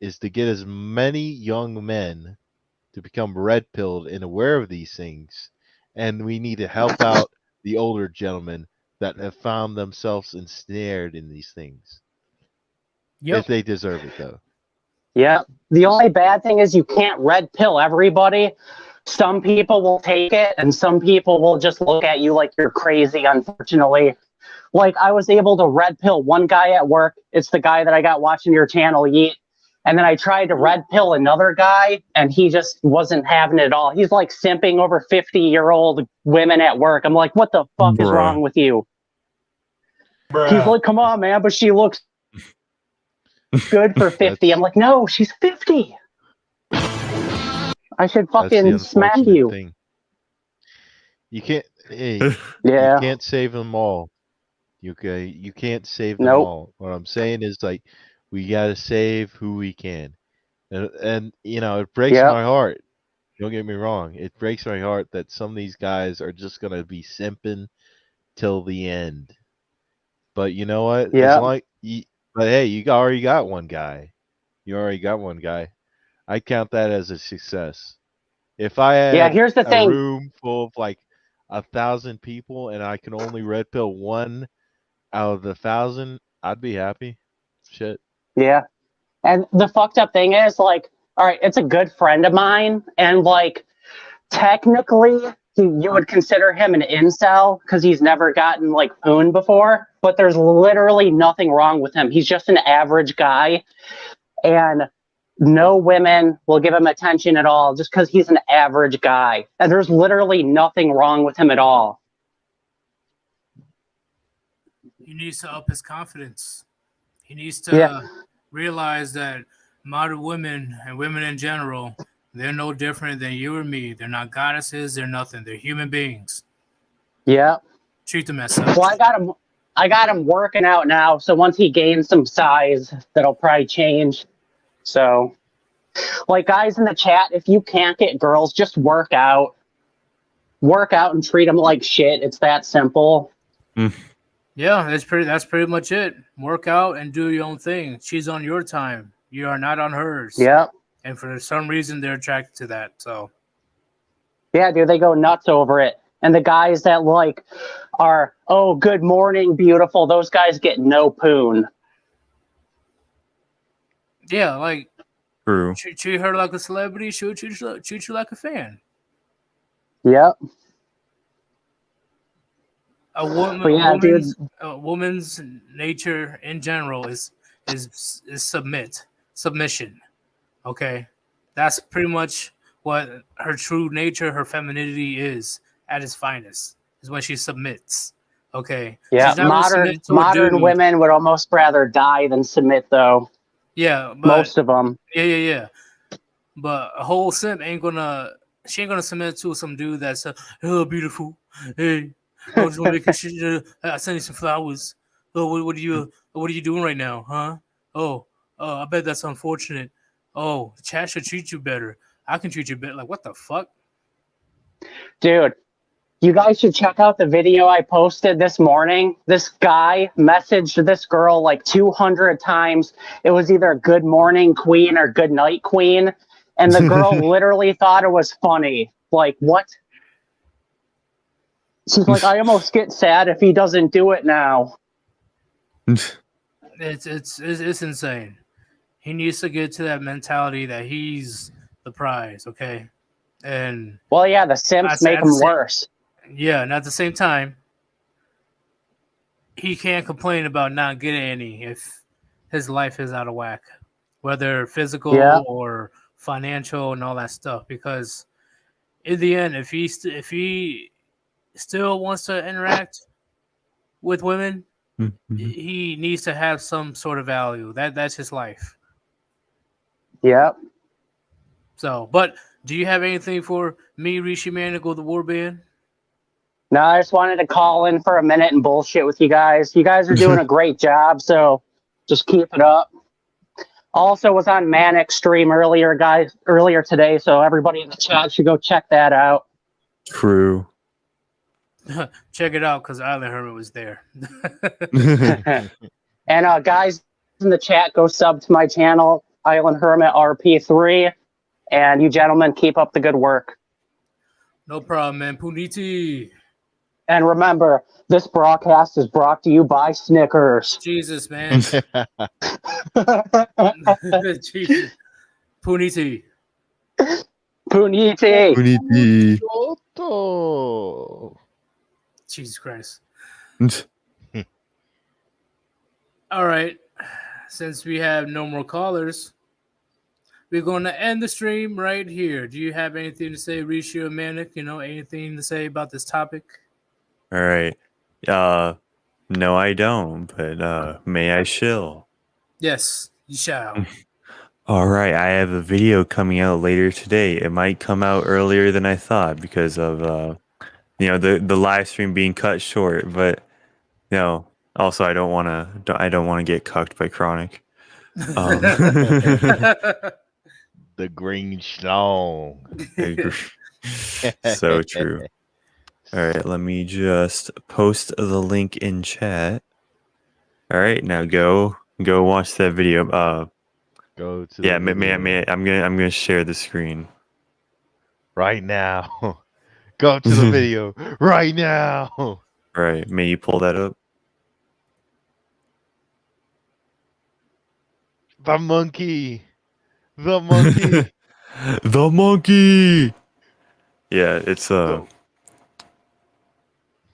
Speaker 2: is to get as many young men to become red-pilled and aware of these things. And we need to help out the older gentlemen that have found themselves ensnared in these things. If they deserve it, though.
Speaker 17: Yeah. The only bad thing is you can't red pill everybody. Some people will take it, and some people will just look at you like you're crazy, unfortunately. Like, I was able to red pill one guy at work. It's the guy that I got watching your channel, Yeet. And then I tried to red pill another guy, and he just wasn't having it at all. He's like simping over 50-year-old women at work. I'm like, what the fuck is wrong with you? He's like, come on, man, but she looks good for 50. I'm like, no, she's 50. I should fucking smack you.
Speaker 2: Thing. You can't. Hey,
Speaker 17: yeah.
Speaker 2: You can't save them all. Okay, you can't save them all. What I'm saying is, like, we gotta save who we can, and it breaks my heart. Don't get me wrong. It breaks my heart that some of these guys are just gonna be simping till the end. But you know what?
Speaker 17: Yeah.
Speaker 2: But hey, you already got one guy. You already got one guy. I count that as a success. If I had
Speaker 17: here's the thing.
Speaker 2: room full of like 1,000 people and I can only red pill one out of the 1,000, I'd be happy. Shit.
Speaker 17: Yeah. And the fucked up thing is, like, all right, it's a good friend of mine, and like, technically, you would consider him an incel because he's never gotten like poon before, but there's literally nothing wrong with him. He's just an average guy, and no women will give him attention at all just because he's an average guy. And there's literally nothing wrong with him at all.
Speaker 1: He needs to up his confidence. He needs to realize that modern women and women in general, they're no different than you or me. They're not goddesses. They're nothing. They're human beings.
Speaker 17: Yeah.
Speaker 1: Treat them as such.
Speaker 17: Well, I got him working out now. So once he gains some size, that'll probably change. So, like, guys in the chat, if you can't get girls, just work out. Work out and treat them like shit. It's that simple.
Speaker 1: Yeah, that's pretty much it. Work out and do your own thing. She's on your time. You are not on hers.
Speaker 17: Yeah.
Speaker 1: And for some reason, they're attracted to that. So.
Speaker 17: Yeah, dude, they go nuts over it. And the guys that like are, oh, good morning, beautiful. Those guys get no poon.
Speaker 1: Yeah, like.
Speaker 3: True.
Speaker 1: Treat her like a celebrity. She'll treat you like a fan.
Speaker 17: Yep.
Speaker 1: A woman's nature in general is is submission. Okay, that's pretty much what her true nature, her femininity is at its finest. Is when she submits. Okay,
Speaker 17: Yeah,
Speaker 1: she's not gonna submit to a
Speaker 17: modern
Speaker 1: dude.
Speaker 17: women would almost rather die than submit, though.
Speaker 1: Yeah, but
Speaker 17: Most of them.
Speaker 1: yeah. But a whole simp she ain't gonna submit to some dude that's hello beautiful. Hey, I just want to make sure I send you some flowers. Oh, what are you doing right now, huh? Oh, I bet that's unfortunate. Oh, Chad should treat you better. I can treat you better. Like what the fuck?
Speaker 17: Dude, you guys should check out the video I posted this morning. This guy messaged this girl like 200 times. It was either good morning queen or good night queen. And the girl literally thought it was funny. Like, what? She's like, I almost get sad if he doesn't do it now.
Speaker 1: It's insane. He needs to get to that mentality that he's the prize, okay? And
Speaker 17: well, yeah, the simps make him worse.
Speaker 1: Yeah, and at the same time, he can't complain about not getting any if his life is out of whack, whether physical or financial and all that stuff. Because in the end, if he still wants to interact with women, he needs to have some sort of value. That's his life.
Speaker 17: Yep.
Speaker 1: So, but do you have anything for me, Rishi Manical, the Warband?
Speaker 17: No, I just wanted to call in for a minute and bullshit with you guys. You guys are doing a great job, so just keep it up. Also was on Manic's stream earlier today, so everybody in the chat should go check that out.
Speaker 3: True.
Speaker 1: Check it out, because Island Hermit was there.
Speaker 17: And guys in the chat, go sub to my channel, Island Hermit RP3, and you gentlemen keep up the good work.
Speaker 1: No problem, man. Puniti.
Speaker 17: And remember, this broadcast is brought to you by Snickers.
Speaker 1: Jesus, man. Jesus. Puniti.
Speaker 17: Puniti.
Speaker 1: Jesus Christ. All right. Since we have no more callers, we're going to end the stream right here. Do you have anything to say, Rishi or Manic? Anything to say about this topic?
Speaker 3: All right. No, I don't, but may I shill?
Speaker 1: Yes, you shall.
Speaker 3: All right. I have a video coming out later today. It might come out earlier than I thought because of the live stream being cut short, but also I don't want to get cucked by Chronic.
Speaker 2: The green schlong.
Speaker 3: So true. All right, let me just post the link in chat. All right, now go watch that video.
Speaker 2: Go to
Speaker 3: I'm gonna share the screen
Speaker 2: right now. Go to the video right now.
Speaker 3: All right, may you pull that up?
Speaker 2: The monkey. The monkey.
Speaker 3: The monkey. Yeah, it's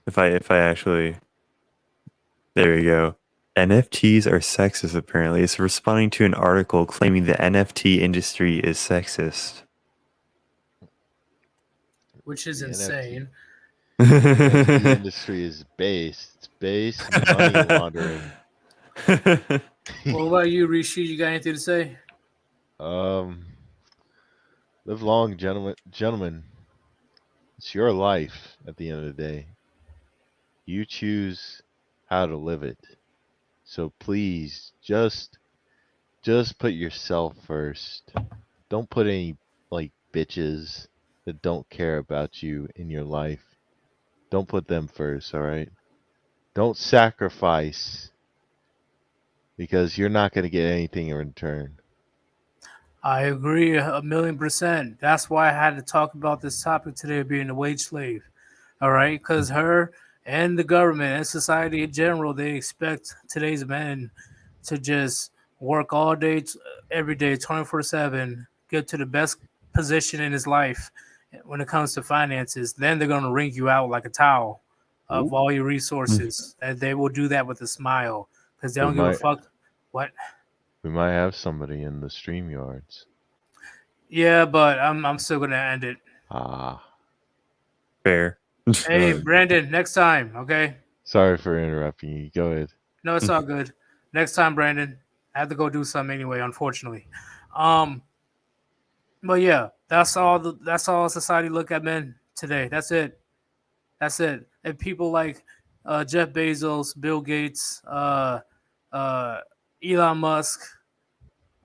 Speaker 3: If I actually, there we go. NFTs are sexist. Apparently, it's responding to an article claiming the NFT industry is sexist,
Speaker 1: which is insane.
Speaker 2: The industry is based. It's based money laundering.
Speaker 1: What about you, Rishi? You got anything to say?
Speaker 2: Live long, gentlemen. It's your life at the end of the day. You choose how to live it. So please, just put yourself first. Don't put any bitches that don't care about you in your life. Don't put them first, all right? Don't sacrifice because you're not going to get anything in return.
Speaker 1: I agree 1,000,000%. That's why I had to talk about this topic today, being a wage slave. All right, because her and the government and society in general, they expect today's men to just work all day, every day, 24/7, get to the best position in his life when it comes to finances. Then they're going to wring you out like a towel of all your resources. And they will do that with a smile because they don't give a fuck. What?
Speaker 2: We might have somebody in the stream yards.
Speaker 1: Yeah, but I'm still gonna end it.
Speaker 3: Fair.
Speaker 1: Hey, Brandon, next time, okay?
Speaker 2: Sorry for interrupting you. Go ahead.
Speaker 1: No, it's all good. Next time, Brandon. I have to go do something anyway, unfortunately. But yeah, that's all society look at men today. That's it. And people like Jeff Bezos, Bill Gates, Elon Musk,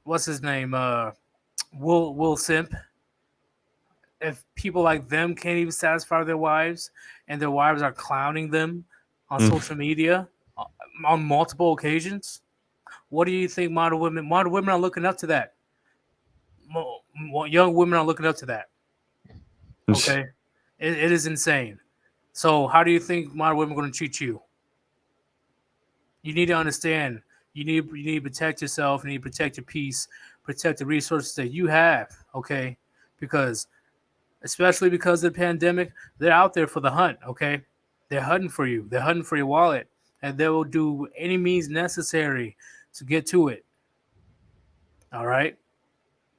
Speaker 1: what's his name? Will Simp. If people like them can't even satisfy their wives, and their wives are clowning them on social media on multiple occasions, what do you think modern women are looking up to that? Young women are looking up to that. Okay, it is insane. So how do you think modern women are going to treat you? You need to understand. You need to protect yourself. You need to protect your peace. Protect the resources that you have. Okay, especially because of the pandemic, they're out there for the hunt. Okay, they're hunting for you. They're hunting for your wallet, and they will do any means necessary to get to it. All right.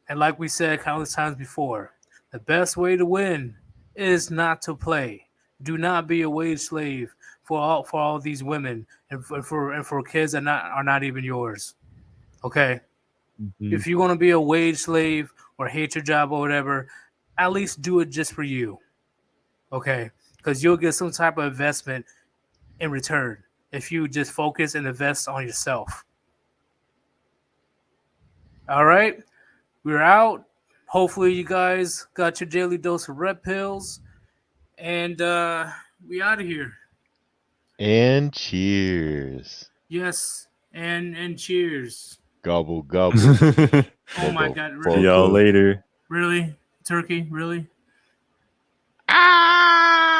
Speaker 1: And like we said countless times before, the best way to win is not to play. Do not be a wage slave for all these women and for kids that are not even yours. Okay? If you want to be a wage slave or hate your job or whatever, at least do it just for you. Okay? Because you'll get some type of investment in return if you just focus and invest on yourself. All right? We're out. Hopefully you guys got your daily dose of red pills. And we out of here.
Speaker 2: And cheers.
Speaker 1: Yes. And cheers.
Speaker 2: Gobble gobble.
Speaker 1: Oh my God. Really?
Speaker 3: See y'all later.
Speaker 1: Really? Turkey? Really?
Speaker 2: Ah!